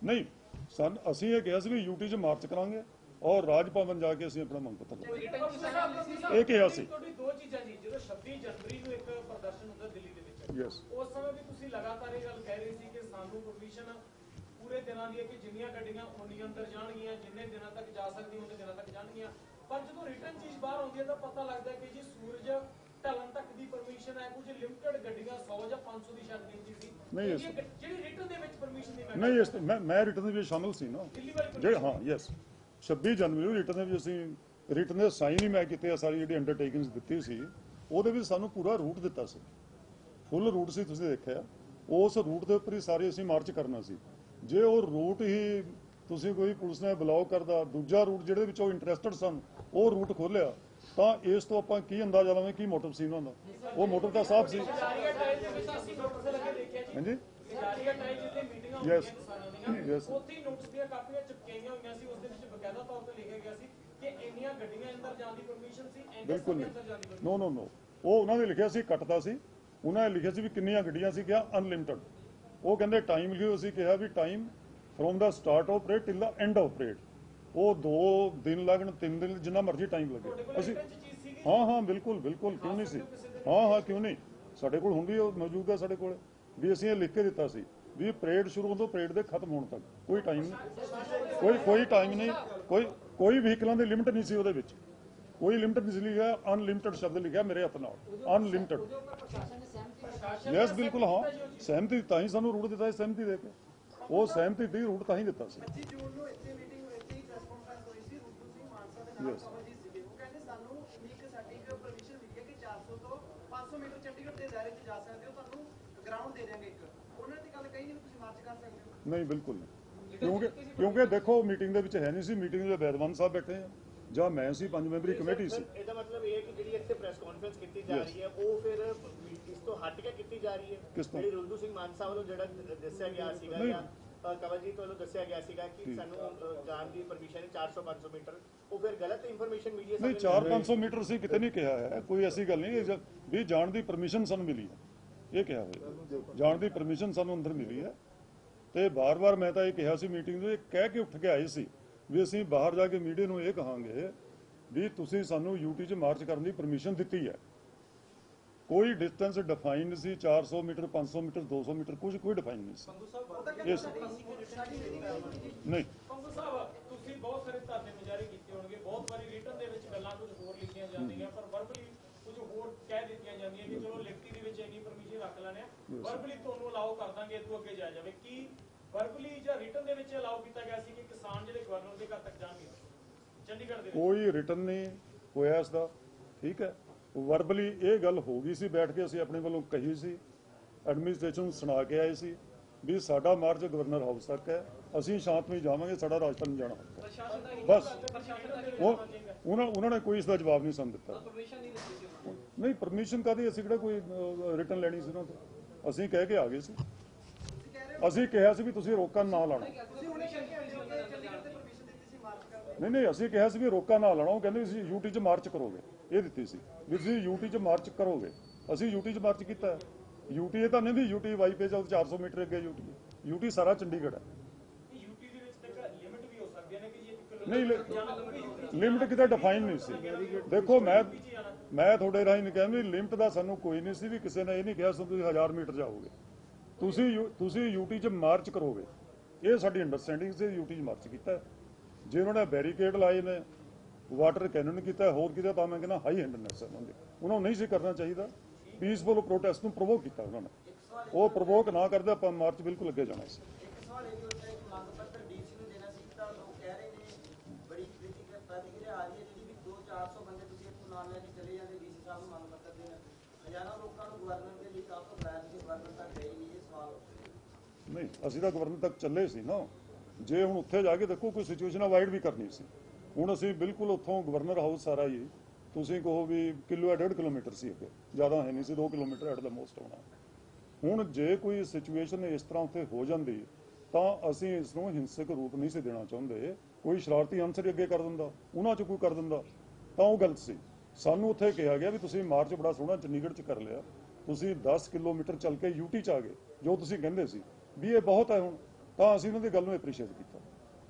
ਨਹੀਂ ਸਨ। ਅਸੀਂ ਇਹ ਕਿਹਾ ਸੀ ਵੀ UT 'ਚ ਮਾਰਚ ਕਰਾਂਗੇ ਔਰ ਰਾਜ ਭਵਨ ਜਾ ਕੇ ਅਸੀਂ ਆਪਣਾ ਮੰਗ ਪੱਤਰ ਲਾਂਗੇ। ਇਹ ਕਿਹਾ ਸੀ। ਤੁਹਾਡੀ ਦੋ ਚੀਜ਼ਾਂ ਜੀ, ਜਦੋਂ 26 ਜਨਵਰੀ ਨੂੰ ਇੱਕ ਪ੍ਰਦਰਸ਼ਨ ਹੁੰਦਾ ਦਿੱਲੀ ਦੇ ਵਿੱਚ, ਯੈਸ, ਉਸ ਸਮੇਂ ਵੀ ਤੁਸੀਂ ਲਗਾਤਾਰ ਇਹ ਗੱਲ ਕਹਿ ਰਹੇ ਸੀ ਕਿ ਸਾਨੂੰ ਪਰਮਿਸ਼ਨ ਪੂਰੇ ਦਿਨਾਂ ਦੀ ਹੈ ਕਿ ਜਿੰਨੀਆਂ ਗੱਡੀਆਂ ਉਨੀਆਂ ਅੰਦਰ ਜਾਣਗੀਆਂ, ਜਿੰਨੇ ਦਿਨਾਂ ਤੱਕ ਜਾ ਸਕਦੀਆਂ ਉਹਨੇ ਦਿਨਾਂ ਤੱਕ ਜਾਣਗੀਆਂ। ਪਰ ਜਦੋਂ ਰਿਟਰਨ ਚੀਜ਼ ਬਾਹਰ ਆਉਂਦੀ ਹੈ ਤਾਂ ਪਤਾ ਲੱਗਦਾ ਹੈ ਕਿ ਜੀ ਸੂਰਜ ਢਲਣ ਤੱਕ ਦੀ ਪਰਮਿਸ਼ਨ ਹੈ, ਕੁਝ ਲਿਮਟਿਡ ਗੱਡੀਆਂ 100 ਜਾਂ 500 ਦੀ ਸ਼ਾਇਦ ਗਿਣਤੀ ਸੀ ਨਹੀਂ ਜਿਹੜੀ ਰਿਟਰਨ ਦੇ ਵਿੱਚ ਪਰਮਿਸ਼ਨ ਦੀ ਨਹੀਂ, ਇਸ ਮੈਂ ਰਿਟਰਨ ਦੇ ਵਿੱਚ ਸ਼ਾਮਲ ਸੀ ਨਾ ਜਿਹੜੇ, ਹਾਂ ਯੈਸ 26 ਜਨਵਰੀ ਨੂੰ ਰਿਟਰਨ ਦੇ ਵਿੱਚ ਅਸੀਂ ਰਿਟਰਨ ਦੇ ਸਾਈਨ ਹੀ ਮੈਂ ਕੀਤੇ ਆ। ਸਾਰੀ ਜਿਹੜੀ ਅੰਡਰਟੇਕਿੰਗਸ ਦਿੱਤੀ ਸੀ ਉਹਦੇ ਵਿੱਚ ਸਾਨੂੰ ਪੂਰਾ ਰੂਟ ਦਿੱਤਾ ਸੀ, ਫੁੱਲ ਰੂਟ ਸੀ, ਤੁਸੀਂ ਦੇਖਿਆ। ਉਸ ਰੂਟ ਦੇ ਉੱਪਰ ਹੀ ਸਾਰੇ ਅਸੀਂ ਮਾਰਚ ਕਰਨਾ ਸੀ। ਜੇ ਉਹ ਰੂਟ ਹੀ ਤੁਸੀਂ ਕੋਈ ਪੁਲਿਸ ਨੇ ਬਲੌਕ ਕਰਦਾ, ਦੂਜਾ ਰੂਟ ਜਿਹੜੇ ਵਿੱਚ ਉਹ ਇੰਟਰਸਟਡ ਸਨ ਉਹ ਰੂਟ ਖੋਲਿਆ, ਤਾਂ ਇਸ ਤੋਂ ਆਪਾਂ ਕੀ ਅੰਦਾਜ਼ਾ ਲਾਵਾਂਗੇ ਕੀ ਮੋਟਿਵ ਸੀ ਉਹਨਾਂ ਦਾ? ਉਹ ਮੋਟਿਵ ਤਾਂ ਸਾਫ਼ ਸੀ। ਹਾਂਜੀ ਯੈਸ ਯੈਸ, ਉੱਥੇ ਨੋਟਿਸ ਦੀਆਂ ਕਾਪੀਆਂ ਚਿਪਕਾਈਆਂ ਹੋਈਆਂ ਸੀ, ਉਸ ਦੇ ਵਿੱਚ ਬਕਾਇਦਾ ਤੌਰ ਤੇ ਲਿਖਿਆ ਗਿਆ ਸੀ ਕਿ ਇੰਨੀਆਂ ਗੱਡੀਆਂ ਅੰਦਰ ਜਾਣ ਦੀ ਪਰਮਿਸ਼ਨ ਸੀ, ਬਿਲਕੁਲ ਨਹੀਂ। ਨੋ ਨੋ ਨੋ, ਉਹ ਉਹਨਾਂ ਨੇ ਲਿਖਿਆ ਸੀ ਕੱਟਦਾ ਸੀ, ਉਹਨਾਂ ਨੇ ਲਿਖਿਆ ਸੀ ਵੀ ਕਿੰਨੀਆਂ ਗੱਡੀਆਂ ਸੀ, ਕਿਹਾ ਅਨਲਿਮਟਡ। ਉਹ ਕਹਿੰਦੇ ਟਾਈਮ ਲਿਖਿਓ, ਅਸੀਂ ਕਿਹਾ ਵੀ time from the start of parade till the end of parade. ਉਹ 2 ਦਿਨ ਲੱਗਣ, 3 ਦਿਨ, ਜਿੰਨਾ ਮਰਜ਼ੀ ਟਾਈਮ ਲੱਗੇ। ਅਸੀਂ ਹਾਂ ਬਿਲਕੁਲ ਬਿਲਕੁਲ, ਕਿਉਂ ਨਹੀਂ ਸੀ? ਹਾਂ ਕਿਉਂ ਨਹੀਂ, ਸਾਡੇ ਕੋਲ ਹੁੰਦੀ ਉਹ ਮੌਜੂਦ ਹੈ ਸਾਡੇ ਕੋਲ ਵੀ। ਅਸੀਂ ਇਹ ਲਿਖ ਕੇ ਦਿੱਤਾ ਸੀ ਵੀ ਪਰੇਡ ਸ਼ੁਰੂ ਹੋਣ ਤੋਂ ਪਰੇਡ ਦੇ ਖਤਮ ਹੋਣ ਤੱਕ ਕੋਈ ਟਾਈਮ ਨਹੀਂ, ਕੋਈ ਟਾਈਮ ਨਹੀਂ, ਕੋਈ ਵਹੀਕਲਾਂ ਦੀ ਲਿਮਟ ਨਹੀਂ ਸੀ ਉਹਦੇ ਵਿੱਚ, ਕੋਈ ਲਿਮਟ ਨਹੀਂ ਸੀ ਲਿਖਿਆ। ਅਨਲਿਮਟਡ ਸ਼ਬਦ ਲਿਖਿਆ ਮੇਰੇ ਹੱਥ ਨਾਲ, ਅਨਲਿਮਟਡ। ਯੈਸ ਬਿਲਕੁਲ, ਹਾਂ ਸਹਿਮਤੀ, ਤਾਂ ਹੀ ਸਾਨੂੰ ਰੂਟ ਦਿੱਤਾ ਸੀ, ਸਹਿਮਤੀ ਦੇ ਕੇ। ਉਹ ਸਹਿਮਤੀ ਦੀ ਰੂਟ ਤਾਂ ਹੀ ਦਿੱਤਾ ਸੀ। ਯੈਸ ਨਹੀਂ ਬਿਲਕੁਲ ਨਹੀਂ, ਕਿਉਂਕਿ ਦੇਖੋ ਮੀਟਿੰਗ ਦੇ ਵਿੱਚ ਹੈ ਨਹੀਂ ਸੀ। ਮੀਟਿੰਗ ਦੇ ਵੈਦਵਾਨ ਸਾਹਿਬ ਬੈਠੇ ਆ ਜਾਂ ਮੈਂ ਸੀ, 5 ਮੈਂਬਰੀ ਕਮੇਟੀ ਸੀ। ਇਹਦਾ ਮਤਲਬ ਇਹ ਹੈ ਕਿ ਜਿਹੜੀ ਇੱਥੇ ਪ੍ਰੈਸ ਕਾਨਫਰੰਸ ਕੀਤੀ ਜਾ ਰਹੀ ਹੈ ਉਹ ਫਿਰ ਇਸ ਤੋਂ ਹਟ ਕੇ ਕੀਤੀ ਜਾ ਰਹੀ ਹੈ। ਜਿਹੜੀ ਰੁਲਦੂ ਸਿੰਘ ਮਾਨਸਾ ਵੱਲੋਂ ਜਿਹੜਾ ਦੱਸਿਆ ਗਿਆ ਸੀਗਾ ਜਾਂ ਕਵਲਜੀਤ ਵੱਲੋਂ ਦੱਸਿਆ ਗਿਆ ਸੀਗਾ ਕਿ ਸਾਨੂੰ ਜਾਣ ਦੀ ਪਰਮਿਸ਼ਨ ਹੈ 400-500 ਮੀਟਰ, ਉਹ ਫਿਰ ਗਲਤ ਇਨਫੋਰਮੇਸ਼ਨ ਮੀਡੀਆ ਨਹੀਂ, 400-500 ਮੀਟਰ ਸੀ, ਕਿਤੇ ਨਹੀਂ ਕਿਹਾ ਹੈ, ਕੋਈ ਐਸੀ ਗੱਲ ਨਹੀਂ ਵੀ ਜਾਣ ਦੀ ਪਰਮਿਸ਼ਨ ਸਾਨੂੰ ਮਿਲੀ ਹੈ। ਇਹ ਕਿਹਾ ਹੋਇਆ ਜਾਣ ਦੀ ਪਰਮਿਸ਼ਨ ਸਾਨੂੰ ਅੰਦਰ ਮਿਲੀ ਹੈ। ਤੇ ਬਾਰ-ਬਾਰ ਮੈਂ ਤਾਂ ਇਹ ਕਿਹਾ ਸੀ ਮੀਟਿੰਗ ਨੂੰ, ਇਹ ਕਹਿ ਕੇ ਉੱਠ ਕੇ ਆਏ ਸੀ ਵੀ ਅਸੀਂ ਬਾਹਰ ਜਾ ਕੇ ਮੀਡੀਆ ਨੂੰ ਇਹ ਕਹਾਂਗੇ ਵੀ ਤੁਸੀਂ ਸਾਨੂੰ UT 'ਚ ਮਾਰਚ ਕਰਨ ਦੀ ਪਰਮਿਸ਼ਨ ਦਿੱਤੀ ਹੈ। ਕੋਈ ਡਿਸਟੈਂਸ ਡਿਫਾਈਨਡ ਸੀ, 400 ਮੀਟਰ, 500 ਮੀਟਰ, 200 ਮੀਟਰ, ਕੋਈ ਡਿਫਾਈਨ ਨਹੀਂ ਸੀ। ਨਹੀਂ ਪੰਗੂ ਸਾਹਿਬ, ਤੁਸੀਂ ਬਹੁਤ ਸਾਰੇ ਧਰਨੇ ਮੁਜ਼ਾਹਰੇ ਕੀਤੇ ਹੋਣਗੇ, ਬਹੁਤ ਵਾਰੀ ਰਿਟਰਨ ਦੇ ਵਿੱਚ ਗੱਲਾਂ ਕੁਝ ਹੋਰ ਲਿਖੀਆਂ ਜਾਂਦੀਆਂ ਪਰ ਵਰਬਲੀ ਕੁਝ ਹੋਰ ਕਹਿ ਦਿੱਤੀਆਂ ਜਾਂਦੀਆਂ ਕਿ ਚਲੋ ਲਿਖਤੀ ਦੇ ਵਿੱਚ ਇੰਨੀ ਪਰਮਿਸ਼ਨ ਰੱਖ ਲੈਣੇ ਆ, ਵਰਬਲੀ ਤੁਹਾਨੂੰ ਅਲਾਓ ਕਰ ਦਾਂਗੇ, ਇਹ ਤੋਂ ਅੱਗੇ ਜਾ ਜਾਵੇ। ਕੀ ਵਰਬਲੀ ਜਾਂ ਰਿਟਰਨ ਦੇ ਵਿੱਚ ਅਲਾਓ ਕੀਤਾ ਗਿਆ ਸੀ ਕਿ ਕਿਸਾਨ ਜਿਹੜੇ ਗਵਰਨਰ ਦੇ ਘਰ ਤੱਕ ਜਾਣਗੇ ਚੰਡੀਗੜ੍ਹ ਦੇ? ਕੋਈ ਰਿਟਰਨ ਨਹੀਂ ਹੋਇਆ ਇਸ ਦਾ, ਠੀਕ ਹੈ। ਵਰਬਲੀ ਇਹ ਗੱਲ ਹੋ ਗਈ ਸੀ, ਬੈਠ ਕੇ ਅਸੀਂ ਆਪਣੇ ਵੱਲੋਂ ਕਹੀ ਸੀ, ਐਡਮਿਨਿਸਟ੍ਰੇਸ਼ਨ ਨੂੰ ਸੁਣਾ ਕੇ ਆਏ ਸੀ ਵੀ ਸਾਡਾ ਮਾਰਚ ਗਵਰਨਰ ਹਾਊਸ ਤੱਕ ਹੈ, ਅਸੀਂ ਸ਼ਾਂਤਮਈ ਜਾਵਾਂਗੇ, ਸਾਡਾ ਰਾਜਸਥਾਨ ਜਾਣਾ ਬਸ। ਉਹਨਾਂ ਨੇ ਕੋਈ ਇਸ ਦਾ ਜਵਾਬ ਨਹੀਂ ਸਾਨੂੰ ਦਿੱਤਾ। ਨਹੀਂ ਪਰਮਿਸ਼ਨ ਕਾਹਦੀ, ਅਸੀਂ ਕਿਹੜਾ ਕੋਈ ਰਿਟਰਨ ਲੈਣੀ ਸੀ ਉਹਨਾਂ ਤੋਂ, ਅਸੀਂ ਕਹਿ ਕੇ ਆ ਗਏ ਸੀ। ਅਸੀਂ ਕਿਹਾ ਸੀ ਵੀ ਤੁਸੀਂ ਰੋਕਾ ਨਾ ਲਾਣਾ, ਨਹੀਂ ਅਸੀਂ ਕਿਹਾ ਸੀ ਵੀ ਰੋਕਾ ਨਾ ਲਾਣਾ। ਉਹ ਕਹਿੰਦੇ ਤੁਸੀਂ UT 'ਚ ਮਾਰਚ ਕਰੋਗੇ, ਇਹ ਦਿੱਤੀ ਸੀ ਵੀ ਤੁਸੀਂ UT 'ਚ ਮਾਰਚ ਕਰੋਗੇ। ਅਸੀਂ UT 'ਚ ਮਾਰਚ ਕੀਤਾ। UT ਇਹ ਤਾਂ ਨਹੀਂ ਵੀ UT ਵਾਈਪੇ 400 ਮੀਟਰ ਅੱਗੇ UT ਸਾਰਾ ਚੰਡੀਗੜ੍ਹ ਹੈ। UT ਦੇ ਵਿੱਚ ਤੱਕ ਲਿਮਿਟ ਵੀ ਹੋ ਸਕਦੀ ਹੈ ਨਾ ਕਿ ਜੇ 1 ਨਹੀਂ ਲਿਮਟ ਕਿਤੇ ਡਿਫਾਈਨ ਨਹੀਂ ਸੀ। ਦੇਖੋ ਮੈਂ ਤੁਹਾਡੇ ਰਾਹੀਂ ਨਹੀਂ ਕਹਿੰਦਾ ਵੀ ਲਿਮਟ ਦਾ ਸਾਨੂੰ ਕੋਈ ਨਹੀਂ ਸੀ, ਵੀ ਕਿਸੇ ਨੇ ਇਹ ਨਹੀਂ ਕਿਹਾ ਤੁਸੀਂ 1000 ਮੀਟਰ ਜਾਓਗੇ, ਤੁਸੀਂ ਯੂਟੀ 'ਚ ਮਾਰਚ ਕਰੋਗੇ, ਇਹ ਸਾਡੀ ਅੰਡਰਸਟੈਂਡਿੰਗ ਸੀ। ਯੂਟੀ 'ਚ ਮਾਰਚ ਕੀਤਾ, ਜੇ ਉਹਨਾਂ ਨੇ ਬੈਰੀਕੇਡ ਲਾਏ ਨੇ, ਵਾਟਰ ਕੈਨਨ ਕੀਤਾ, ਹੋਰ ਕੀਤਾ, ਤਾਂ ਮੈਂ ਕਹਿੰਦਾ ਹਾਈ ਹੈਂਡedness ਹੈ ਉਹਨਾਂ ਨੂੰ ਨਹੀਂ ਸੀ ਕਰਨਾ ਚਾਹੀਦਾ। ਪੀਸਫੁਲ ਪ੍ਰੋਟੈਸਟ ਨੂੰ ਪ੍ਰੋਵੋਕ ਕੀਤਾ ਉਹਨਾਂ ਨੇ, ਉਹ ਪ੍ਰੋਵੋਕ ਨਾ ਕਰਦੇ ਆਪਾਂ ਮਾਰਚ ਬਿਲਕੁਲ ਅੱਗੇ ਜਾਣਾ ਸੀ। ਨਹੀਂ, ਅਸੀਂ ਤਾਂ ਗਵਰਨਰ ਤੱਕ ਚੱਲੇ ਸੀ ਨਾ। ਜੇ ਹੁਣ ਉੱਥੇ ਜਾ ਕੇ ਦੇਖੋ ਕੋਈ ਸਿਚੁਏਸ਼ਨ ਅਵਾਇਡ ਵੀ ਕਰਨੀ ਸੀ। ਹੁਣ ਅਸੀਂ ਬਿਲਕੁਲ ਉੱਥੋਂ ਗਵਰਨਰ ਹਾਊਸ ਸਾਰਾ ਹੀ ਤੁਸੀਂ ਕਹੋ ਵੀ ਕਿਲੋ 1.5 ਕਿਲੋਮੀਟਰ ਸੀ ਅੱਗੇ, ਜ਼ਿਆਦਾ ਹੈ ਨਹੀਂ ਸੀ, 2 ਕਿਲੋਮੀਟਰ ਐਟ ਦਾ ਮੋਸਟ ਹੋਣਾ। ਹੁਣ ਜੇ ਕੋਈ ਸਿਚੁਏਸ਼ਨ ਇਸ ਤਰ੍ਹਾਂ ਉੱਥੇ ਹੋ ਜਾਂਦੀ ਤਾਂ ਅਸੀਂ ਇਸ ਨੂੰ ਹਿੰਸਕ ਰੂਪ ਨਹੀਂ ਸੀ ਦੇਣਾ ਚਾਹੁੰਦੇ। ਕੋਈ ਸ਼ਰਾਰਤੀ ਅਨਸਰ ਅੱਗੇ ਕਰ ਦਿੰਦਾ, ਉਹਨਾਂ 'ਚ ਕੋਈ ਕਰ ਦਿੰਦਾ ਤਾਂ ਉਹ ਗਲਤ ਸੀ। ਸਾਨੂੰ ਉੱਥੇ ਕਿਹਾ ਗਿਆ ਵੀ ਤੁਸੀਂ ਮਾਰਚ ਬੜਾ ਸੋਹਣਾ ਚੰਡੀਗੜ੍ਹ 'ਚ ਕਰ ਲਿਆ, ਤੁਸੀਂ 10 ਕਿਲੋਮੀਟਰ ਚੱਲ ਕੇ ਯੂਟੀ 'ਚ ਆ ਗਏ, ਜੋ ਤੁਸੀਂ ਕਹਿੰਦੇ ਸੀ ਵੀ ਇਹ ਬਹੁਤ ਹੈ। ਹੁਣ ਤਾਂ ਅਸੀਂ ਉਹਨਾਂ ਦੀ ਗੱਲ ਨੂੰ ਐਪਰੀਸ਼ੀਏਟ ਕੀਤਾ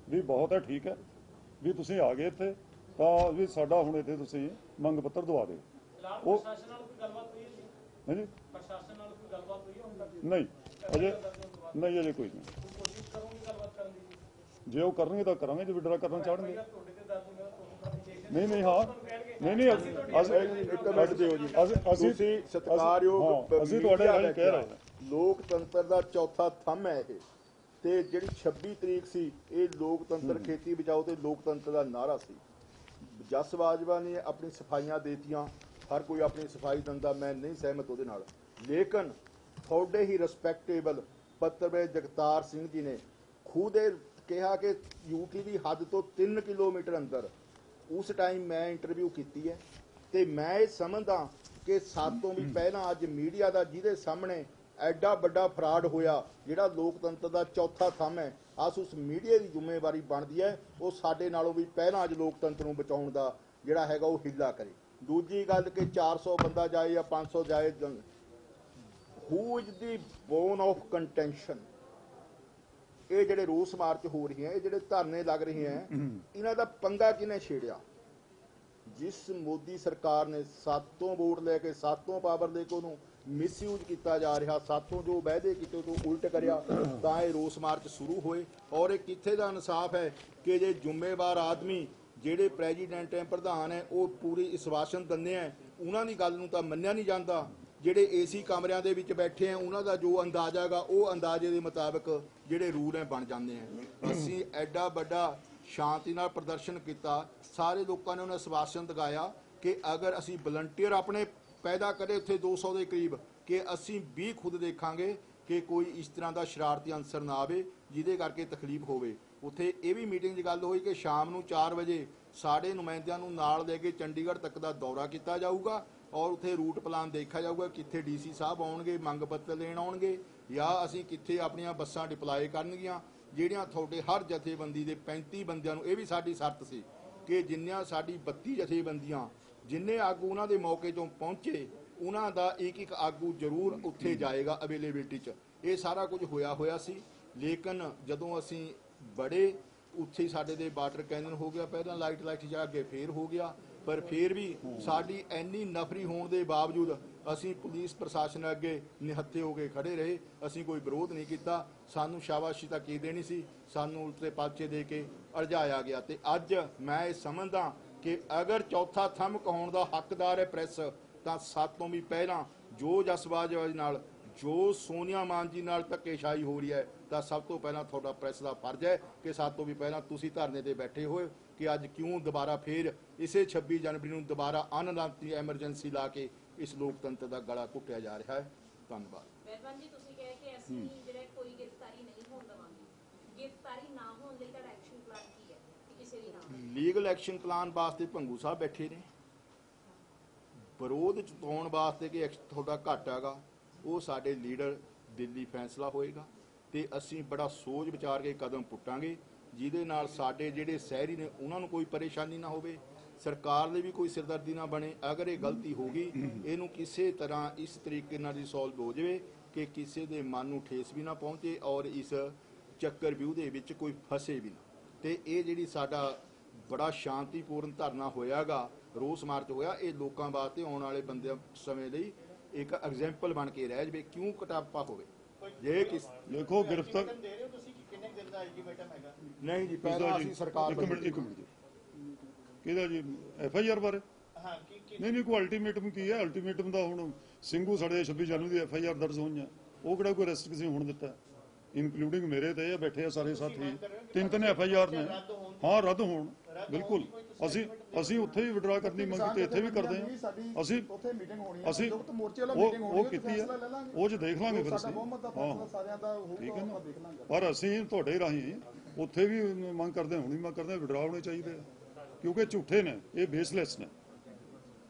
ਵੀ ਬਹੁਤ ਹੈ, ਠੀਕ ਹੈ ਵੀ ਤੁਸੀਂ ਆ ਗਏ ਇੱਥੇ, ਤਾਂ ਵੀ ਸਾਡਾ ਹੁਣ ਇੱਥੇ ਤੁਸੀਂ ਮੰਗ ਪੱਤਰ ਦਵਾ ਦਿਓ। ਉਹ ਪ੍ਰਸ਼ਾਸਨ ਨਾਲ ਕੋਈ ਗੱਲਬਾਤ ਹੋਈ ਹੈ? ਹਾਂਜੀ, ਪ੍ਰਸ਼ਾਸਨ ਨਾਲ ਕੋਈ ਗੱਲਬਾਤ ਹੋਈ ਹੈ ਹੁਣ ਤੱਕ? ਨਹੀਂ ਅਜੇ ਕੋਈ ਨਹੀਂ। ਕੋਸ਼ਿਸ਼ ਕਰੂੰਗੀ ਗੱਲਬਾਤ ਕਰਨ ਦੀ। ਜੇ ਉਹ ਕਰਨਗੇ ਤਾਂ ਕਰਾਂਗੇ, ਜੇ ਵਿਡਰਾ ਕਰਨਾ ਚਾਹਣਗੇ। ਤੁਹਾਡੇ ਤੇ ਦਰਦ ਹੋਇਆ ਤੁਹਾਨੂੰ ਕਰਨੀ ਚਾਹੀਦੀ। ਨਹੀਂ ਇੱਕ ਮਿੰਟ ਦਿਓ ਜੀ, ਤੁਸੀਂ ਸਤਿਕਾਰਯੋਗ ਅਸੀਂ ਤੁਹਾਡੇ ਰਾਹੀਂ ਕਹਿ ਰਹੇ ਹਾਂ, ਲੋਕਤੰਤਰ ਦਾ ਚੌਥਾ ਥੰਮ ਹੈ ਇਹ, ਤੇ ਜਿਹੜੀ 26 ਤਰੀਕ ਸੀ ਇਹ ਲੋਕਤੰਤਰ ਖੇਤੀ ਬਚਾਓ ਤੇ ਲੋਕਤੰਤਰ ਦਾ ਨਾਅਰਾ ਸੀ। ਜਸ ਬਾਜਵਾ ਨੇ ਆਪਣੀ ਸਫਾਈਆਂ ਦੇਤੀਆਂ, ਹਰ ਕੋਈ ਆਪਣੀ ਸਫਾਈ ਦਿੰਦਾ, ਮੈਂ ਨਹੀਂ ਸਹਿਮਤ ਉਹਦੇ ਨਾਲ, ਲੇਕਿਨ ਤੁਹਾਡੇ ਹੀ ਰਿਸਪੈਕਟੇਬਲ ਪੱਤਰਕਾਰ ਜਗਤਾਰ ਸਿੰਘ ਜੀ ਨੇ ਖੁਦ ਇਹ ਕਿਹਾ ਕਿ ਯੂਟੀ ਦੀ ਹੱਦ ਤੋਂ 3 ਕਿਲੋਮੀਟਰ ਅੰਦਰ, ਉਸ ਟਾਈਮ ਮੈਂ ਇੰਟਰਵਿਊ ਕੀਤੀ ਹੈ ਤੇ ਮੈਂ ਇਹ ਸਮਝਦਾ ਕਿ ਸਾਤੋਂ ਵੀ ਪਹਿਲਾਂ ਅੱਜ ਮੀਡੀਆ ਦਾ ਜਿਹਦੇ ਸਾਹਮਣੇ ਐਡਾ ਵੱਡਾ ਫਰਾਡ ਹੋਇਆ, ਜਿਹੜਾ ਲੋਕਤੰਤਰ ਦਾ ਚੌਥਾ ਥੰਮ ਹੈ, ਉਸ ਮੀਡੀਆ ਦੀ ਜ਼ਿੰਮੇਵਾਰੀ ਬਣਦੀ ਹੈ ਉਹ ਸਾਡੇ ਨਾਲੋਂ ਵੀ ਪਹਿਲਾਂ ਅੱਜ ਲੋਕਤੰਤਰ ਨੂੰ ਬਚਾਉਣ ਦਾ ਜਿਹੜਾ ਹੈਗਾ ਉਹ ਹਿੱਲਾ ਕਰੇ। ਦੂਜੀ ਗੱਲ ਕਿ 400 ਬੰਦਾ ਜਾਏ ਜਾਂ 500 ਜਾਏ, who is the bone of contention. ਇਹ ਜਿਹੜੇ ਰੋਸ ਮਾਰਚ ਹੋ ਰਹੀਆਂ, ਇਹ ਜਿਹੜੇ ਧਰਨੇ ਲੱਗ ਰਹੇ ਹੈ, ਇਹਨਾਂ ਦਾ ਪੰਗਾ ਕਿਹਨੇ ਛੇੜਿਆ? ਜਿਸ ਮੋਦੀ ਸਰਕਾਰ ਨੇ ਸਾਤੋਂ ਵੋਟ ਲੈ ਕੇ, ਸਾਤੋਂ ਪਾਵਰ ਲੈ ਕੇ ਉਹਨੂੰ ਮਿਸਯੂਜ਼ ਕੀਤਾ ਜਾ ਰਿਹਾ, ਸਾਥੋਂ ਜੋ ਵਾਅਦੇ ਕੀਤੇ ਤੋਂ ਉਲਟ ਕਰਿਆ, ਤਾਂ ਇਹ ਰੋਸ ਮਾਰਚ ਸ਼ੁਰੂ ਹੋਏ। ਔਰ ਇਹ ਕਿੱਥੇ ਦਾ ਇਨਸਾਫ ਹੈ ਕਿ ਜੇ ਜ਼ਿੰਮੇਵਾਰ ਆਦਮੀ ਜਿਹੜੇ ਪ੍ਰੈਜ਼ੀਡੈਂਟ ਹੈ, ਪ੍ਰਧਾਨ ਹੈ, ਉਹ ਪੂਰੀ ਆਸ਼ਵਾਸਨ ਦਿੰਦੇ ਹੈ, ਉਹਨਾਂ ਦੀ ਗੱਲ ਨੂੰ ਤਾਂ ਮੰਨਿਆ ਨਹੀਂ ਜਾਂਦਾ। ਜਿਹੜੇ ਏਸੀ ਕਮਰਿਆਂ ਦੇ ਵਿੱਚ ਬੈਠੇ ਆ, ਉਹਨਾਂ ਦਾ ਜੋ ਅੰਦਾਜ਼ਾ ਹੈਗਾ ਉਹ ਅੰਦਾਜ਼ੇ ਦੇ ਮੁਤਾਬਕ ਜਿਹੜੇ ਰੂਲ ਹੈ ਬਣ ਜਾਂਦੇ ਆ। ਅਸੀਂ ਐਡਾ ਵੱਡਾ ਸ਼ਾਂਤੀ ਨਾਲ ਪ੍ਰਦਰਸ਼ਨ ਕੀਤਾ, ਸਾਰੇ ਲੋਕਾਂ ਨੇ ਉਹਨਾਂ ਆਸ਼ਵਾਸਨ ਦਿਖਾਇਆ ਕਿ ਅਗਰ ਅਸੀਂ ਵਲੰਟੀਅਰ ਆਪਣੇ ਪੈਦਾ ਕਰੇ ਉੱਥੇ 200 ਦੇ ਕਰੀਬ, ਕਿ ਅਸੀਂ ਵੀ ਖੁਦ ਦੇਖਾਂਗੇ ਕਿ ਕੋਈ ਇਸ ਤਰ੍ਹਾਂ ਦਾ ਸ਼ਰਾਰਤੀ ਅਨਸਰ ਨਾ ਆਵੇ ਜਿਹਦੇ ਕਰਕੇ ਤਕਲੀਫ ਹੋਵੇ। ਉੱਥੇ ਇਹ ਵੀ ਮੀਟਿੰਗ 'ਚ ਗੱਲ ਹੋਈ ਕਿ ਸ਼ਾਮ ਨੂੰ 4 ਵਜੇ ਸਾਡੇ ਨੁਮਾਇੰਦਿਆਂ ਨੂੰ ਨਾਲ ਲੈ ਕੇ ਚੰਡੀਗੜ੍ਹ ਤੱਕ ਦਾ ਦੌਰਾ ਕੀਤਾ ਜਾਊਗਾ ਔਰ ਉੱਥੇ ਰੂਟ ਪਲਾਨ ਦੇਖਿਆ ਜਾਊਗਾ, ਕਿੱਥੇ ਡੀਸੀ ਸਾਹਿਬ ਆਉਣਗੇ, ਮੰਗ ਪੱਤਰ ਲੈਣ ਆਉਣਗੇ, ਜਾਂ ਅਸੀਂ ਕਿੱਥੇ ਆਪਣੀਆਂ ਬੱਸਾਂ ਡਿਪਲਾਈ ਕਰਨਗੀਆਂ, ਜਿਹੜੀਆਂ ਤੁਹਾਡੇ ਹਰ ਜਥੇਬੰਦੀ ਦੇ 35 ਬੰਦਿਆਂ ਨੂੰ। ਇਹ ਵੀ ਸਾਡੀ ਸ਼ਰਤ ਸੀ ਕਿ ਜਿੰਨੀਆਂ ਸਾਡੀ 32 ਜਥੇਬੰਦੀਆਂ, ਜਿੰਨੇ ਆਗੂ ਉਹਨਾਂ ਦੇ ਮੌਕੇ ਤੋਂ ਪਹੁੰਚੇ, ਉਹਨਾਂ ਦਾ ਇੱਕ ਆਗੂ ਜ਼ਰੂਰ ਉੱਥੇ ਜਾਏਗਾ ਅਵੇਲੇਬਿਲਿਟੀ 'ਚ। ਇਹ ਸਾਰਾ ਕੁਝ ਹੋਇਆ ਸੀ, ਲੇਕਿਨ ਜਦੋਂ ਅਸੀਂ ਬੜੇ ਉੱਥੇ ਸਾਡੇ ਦੇ ਵਾਟਰ ਕੈਨਨ ਹੋ ਗਿਆ, ਪਹਿਲਾਂ ਲਾਈਟ ਜਾ ਅੱਗੇ ਫੇਰ ਹੋ ਗਿਆ, ਪਰ ਫੇਰ ਵੀ ਸਾਡੀ ਇੰਨੀ ਨਫਰੀ ਹੋਣ ਦੇ ਬਾਵਜੂਦ ਅਸੀਂ ਪੁਲਿਸ ਪ੍ਰਸ਼ਾਸਨ ਅੱਗੇ ਨਿਹੱਥੇ ਹੋ ਕੇ ਖੜੇ ਰਹੇ। ਅਸੀਂ ਕੋਈ ਵਿਰੋਧ ਨਹੀਂ ਕੀਤਾ, ਸਾਨੂੰ ਸ਼ਾਬਾਸ਼ੀ ਤਾਂ ਕੀ ਦੇਣੀ ਸੀ, ਸਾਨੂੰ ਉਲਟੇ ਪਾਚੇ ਦੇ ਕੇ ਅਲਝਾਇਆ ਗਿਆ। ਤੇ ਅੱਜ ਮੈਂ ਇਹ ਸਮਝਦਾ ਕਿ ਅਗਰ ਚੌਥਾ ਥੰਮ ਕਹਾਉਣ ਦਾ ਹੱਕਦਾਰ ਹੈ ਪ੍ਰੈਸ, ਤਾਂ ਸਾਤੋਂ ਵੀ ਪਹਿਲਾਂ ਜੋ ਜਸਬਾਜ ਨਾਲ, ਜੋ ਸੋਨੀਆ ਮਾਨ ਜੀ ਨਾਲ ਧੱਕੇਸ਼ਾਹੀ ਹੋ ਰਹੀ ਹੈ, ਤਾਂ ਸਭ ਤੋਂ ਪਹਿਲਾਂ ਤੁਹਾਡਾ ਪ੍ਰੈਸ ਦਾ ਫਰਜ਼ ਹੈ ਕਿ ਸਾਤੋਂ ਵੀ ਪਹਿਲਾਂ ਤੁਸੀਂ ਧਰਨੇ ਤੇ ਬੈਠੇ ਹੋਏ ਕਿ ਅੱਜ ਕਿਉਂ ਦੁਬਾਰਾ ਫੇਰ ਇਸੇ 26 ਜਨਵਰੀ ਨੂੰ ਦੁਬਾਰਾ ਅਨਲਾਂਤੀ ਐਮਰਜੈਂਸੀ ਲਾ ਕੇ ਇਸ ਲੋਕਤੰਤਰ ਦਾ ਗਲਾ ਘੁੱਟਿਆ ਜਾ ਰਿਹਾ ਹੈ। ਧੰਨਵਾਦ। ਮਹਿਰਬਾਨ ਜੀ, ਤੁਸੀਂ ਕਹੇ ਕਿ ਅਸੀਂ ਜਿਹੜੇ ਕੋਈ ਗ੍ਰਿਫਤਾਰੀ ਨਹੀਂ ਹੋਣ ਦੇਵਾਂਗੇ, ਗ੍ਰਿਫਤਾਰੀ ਨਾ ਹੋਣ ਲਈ ਤੁਹਾਡਾ ਐਕਸ਼ਨ ਪਲਾਨ ਕੀ ਹੈ? ਕਿਸੇ ਦੀ ਨਾ ਲੀਗਲ ਐਕਸ਼ਨ ਪਲਾਨ ਵਾਸਤੇ ਭੰਗੂ ਸਾਹਿਬ ਬੈਠੇ ਨੇ, ਵਿਰੋਧ ਚਤਾਉਣ ਵਾਸਤੇ ਕਿ ਤੁਹਾਡਾ ਘੱਟ ਹੈਗਾ, ਉਹ ਸਾਡੇ ਲੀਡਰ ਦਿੱਲੀ ਫੈਸਲਾ ਹੋਏਗਾ ਤੇ ਅਸੀਂ ਬੜਾ ਸੋਚ ਵਿਚਾਰ ਕੇ ਕਦਮ ਪੁੱਟਾਂਗੇ ਜਿਹਦੇ ਨਾਲ ਸਾਡੇ ਜਿਹੜੇ ਸ਼ਹਿਰੀ ਨੇ ਉਹਨਾਂ ਨੂੰ ਕੋਈ ਪਰੇਸ਼ਾਨੀ ਨਾ ਹੋਵੇ, ਸਰਕਾਰ ਦੇ ਵੀ ਕੋਈ ਸਿਰਦਰਦੀ ਨਾ ਬਣੇ। ਅਗਰ ਇਹ ਗਲਤੀ ਹੋ ਗਈ, ਇਹਨੂੰ ਕਿਸੇ ਤਰ੍ਹਾਂ ਇਸ ਤਰੀਕੇ ਨਾਲ ਰਿਸੋਲਵ ਹੋ ਜਾਵੇ ਕਿ ਕਿਸੇ ਦੇ ਮਨ ਨੂੰ ਠੇਸ ਵੀ ਨਾ ਪਹੁੰਚੇ ਔਰ ਇਸ ਚੱਕਰ ਵਿਊਹ ਦੇ ਵਿੱਚ ਕੋਈ ਫਸੇ ਵੀ ਨਾ। ਤੇ ਇਹ ਜਿਹੜੀ ਸਾਡਾ ਬੜਾ ਸ਼ਾਂਤੀਪੂਰਨ ਧਰਨਾ ਹੋਇਆਗਾ, ਰੋਸ ਮਾਰਚ ਹੋਇਆ। ਇਹ ਲੋਕਾਂ ਵਾਸਤੇ ਆਉਣ ਵਾਲੇ ਬੰਦੇ ਸਮੇਂ ਲਈ ਇੱਕ ਐਗਜ਼ਾਮਪਲ ਬਣ ਕੇ ਰਹਿ ਜਾਵੇ, ਕਿਉਂ ਕਟਾਪਾ ਹੋਵੇ। ਜੇ ਕਿਸ ਦੇਖੋ ਗ੍ਰਿਫਤਾਰ ਦੇ ਰਹੇ ਹੋ ਤੁਸੀਂ ਕਿ ਕਿੰਨੇ ਦਿਨ ਦਾ ਅਲਟੀਮੇਟਮ ਹੈਗਾ? ਨਹੀਂ ਜੀ, ਪਹਿਲਾਂ ਅਸੀਂ ਸਰਕਾਰ ਇੱਕ ਮਿੰਟ ਜੀ, ਕਿਹਦਾ ਜੀ FIR ਬਾਰੇ? ਹਾਂ ਨਹੀਂ ਕੋਈ ਅਲਟੀਮੇਟਮ ਕੀ ਹੈ? ਅਲਟੀਮੇਟਮ ਦਾ ਹੁਣ ਸਿੰਘੂ ਸਾਡੇ 26 ਜਨਵਰੀ ਦੀ FIR ਦਰਜ ਹੋਈਆਂ, ਉਹ ਕਿਹੜਾ ਕੋਈ ਅਰੈਸਟ ਕਿਸੇ ਹੋਣ ਦਿੱਤਾ, ਇਨਕਲੂਡਿੰਗ ਮੇਰੇ ਤੇ ਇਹ ਬੈਠੇ ਆ ਸਾਰੇ ਸਾਥੀ, ਤਿੰਨ FIR ਨੇ। ਹਾਂ ਰੱਦ ਹੋਣ, ਬਿਲਕੁਲ। ਅਸੀਂ ਉੱਥੇ ਵੀ ਵਿਡਰਾ ਕਰਨੀ ਮੰਗ ਕੀਤੀ, ਇੱਥੇ ਵੀ ਕਰਦੇ ਹਾਂ। ਅਸੀਂ ਉੱਥੇ ਮੀਟਿੰਗ ਹੋਣੀ ਹੈ, ਅਸੀਂ ਸੰਯੁਕਤ ਮੋਰਚੇ ਵਾਲਾ ਮੀਟਿੰਗ ਹੋਣੀ ਹੈ, ਉਹ ਕੀਤੀ ਹੈ, ਉਹ 'ਚ ਦੇਖ ਲਾਂਗੇ ਫਿਰ ਅਸੀਂ। ਹਾਂ ਸਾਰਿਆਂ ਦਾ ਹੋਊਗਾ, ਠੀਕ ਹੈ ਨਾ, ਆਪਾਂ ਦੇਖ ਲਾਂਗੇ। ਪਰ ਅਸੀਂ ਤੁਹਾਡੇ ਰਾਹੀਂ ਉੱਥੇ ਵੀ ਮੰਗ ਕਰਦੇ, ਹੁਣ ਵੀ ਮੰਗ ਕਰਦੇ, ਵਿਡਰਾ ਹੋਣੇ ਚਾਹੀਦੇ ਆ, ਕਿਉਂਕਿ ਝੂਠੇ ਨੇ, ਇਹ ਬੇਸਲੈਸ ਨੇ,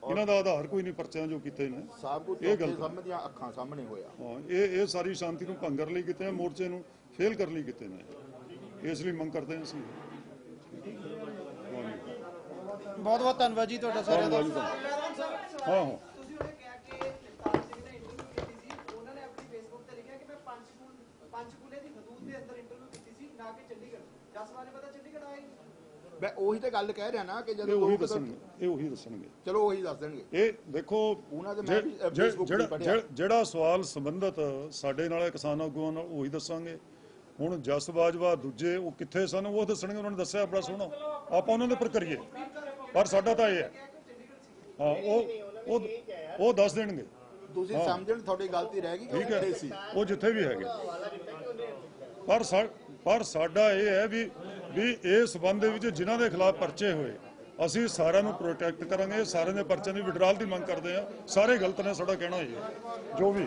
ਇਹਨਾਂ ਦਾ ਆਧਾਰ ਕੋਈ ਨਹੀਂ ਪਰਚਿਆਂ ਜੋ ਕੀਤੇ ਨੇ। ਸਭ ਕੁਝ ਇਹ ਗੱਲ ਸਭ ਦੀਆਂ ਅੱਖਾਂ ਸਾਹਮਣੇ ਹੋਇਆ। ਹਾਂ, ਇਹ ਸਾਰੀ ਸ਼ਾਂਤੀ ਨੂੰ ਭੰਗ ਕਰਨ ਲਈ ਕੀਤੇ ਆ, ਮੋਰਚੇ ਨੂੰ ਫੇਲ ਕਰਨ ਲਈ ਕੀਤੇ ਨੇ, ਇਸ ਲਈ ਮੰਗ ਕਰਦੇ ਹਾਂ ਅਸੀਂ। ਬਹੁਤ ਬਹੁਤ ਧੰਨਵਾਦ ਜੀ ਤੁਹਾਡਾ ਸਾਰਿਆਂ ਦਾ। ਹਾਂ ਹਾਂ ਤੁਸੀਂ ਉਹਨੇ ਕਿਹਾ ਕਿ ਜਗਤਾਰ ਸਿੰਘ ਨੇ ਇੰਟਰਵਿਊ ਕੀਤੀ ਸੀ, ਉਹਨਾਂ ਨੇ ਆਪਣੀ ਫੇਸਬੁੱਕ ਤੇ ਲਿਖਿਆ ਕਿ ਮੈਂ ਪੰਚਕੂਲੇ ਦੀ ਹਦੂਦ ਦੇ ਅੰਦਰ ਇੰਟਰਵਿਊ ਕੀਤੀ ਸੀ, ਨਾ ਕਿ ਚੰਡੀਗੜ੍ਹ। ਜਸ ਬਾਰੇ ਪਤਾ ਚੰਡੀਗੜ੍ਹ ਆਏ? ਮੈਂ ਉਹੀ ਤਾਂ ਗੱਲ ਕਹਿ ਰਿਹਾ ਨਾ ਕਿ ਇਹ ਜਦੋਂ ਉਹੀ ਦੱਸਣਗੇ। ਚਲੋ ਉਹੀ ਦੱਸ ਦੇਣਗੇ। ਇਹ ਦੇਖੋ, ਉਹਨਾਂ ਦੇ ਮੈਂ ਵੀ Facebook ਤੇ ਪੜ੍ਹਿਆ। ਜਿਹੜਾ ਸਵਾਲ ਸੰਬੰਧਤ ਸਾਡੇ ਨਾਲ ਕਿਸਾਨ ਆਗੂਆਂ ਨਾਲ ਉਹੀ ਦੱਸਾਂਗੇ। ਹੁਣ ਜਸ ਬਾਜਵਾ ਦੂਜੇ ਉਹ ਕਿੱਥੇ ਸਨ ਉਹ ਦੱਸਣਗੇ, ਉਹਨਾਂ ਨੇ ਦੱਸਿਆ ਬੜਾ ਸੋਹਣਾ, ਆਪਾਂ ਉਹਨਾਂ ਦੇ ਉੱਪਰ ਕਰੀਏ। ਪਰ ਸਾਡਾ ਤਾਂ ਇਹ ਹੈ, ਹਾਂ ਉਹ ਦੱਸ ਦੇਣਗੇ। ਤੁਸੀਂ ਸਮਝਣ ਤੁਹਾਡੀ ਗਲਤੀ ਰਹਿ ਗਈ ਕਿ ਠੀਕ ਹੈ, ਕਿੱਥੇ ਸੀ। ਉਹ ਜਿੱਥੇ ਵੀ ਹੈਗੇ। ਪਰ ਸਾਡਾ ਇਹ ਹੈ ਵੀ ਇਸ ਸੰਬੰਧ ਦੇ ਵਿੱਚ ਜਿਨ੍ਹਾਂ ਦੇ ਖਿਲਾਫ ਪਰਚੇ ਹੋਏ, ਅਸੀਂ ਸਾਰਿਆਂ ਨੂੰ ਪ੍ਰੋਟੈਕਟ ਕਰਾਂਗੇ, ਸਾਰਿਆਂ ਦੇ ਪਰਚਿਆਂ ਦੀ ਵਿਡਰਾਲ ਦੀ ਮੰਗ ਕਰਦੇ ਹਾਂ। ਸਾਰੇ ਗਲਤ ਨੇ, ਸਾਡਾ ਕਹਿਣਾ ਇਹ ਹੈ ਜੋ ਵੀ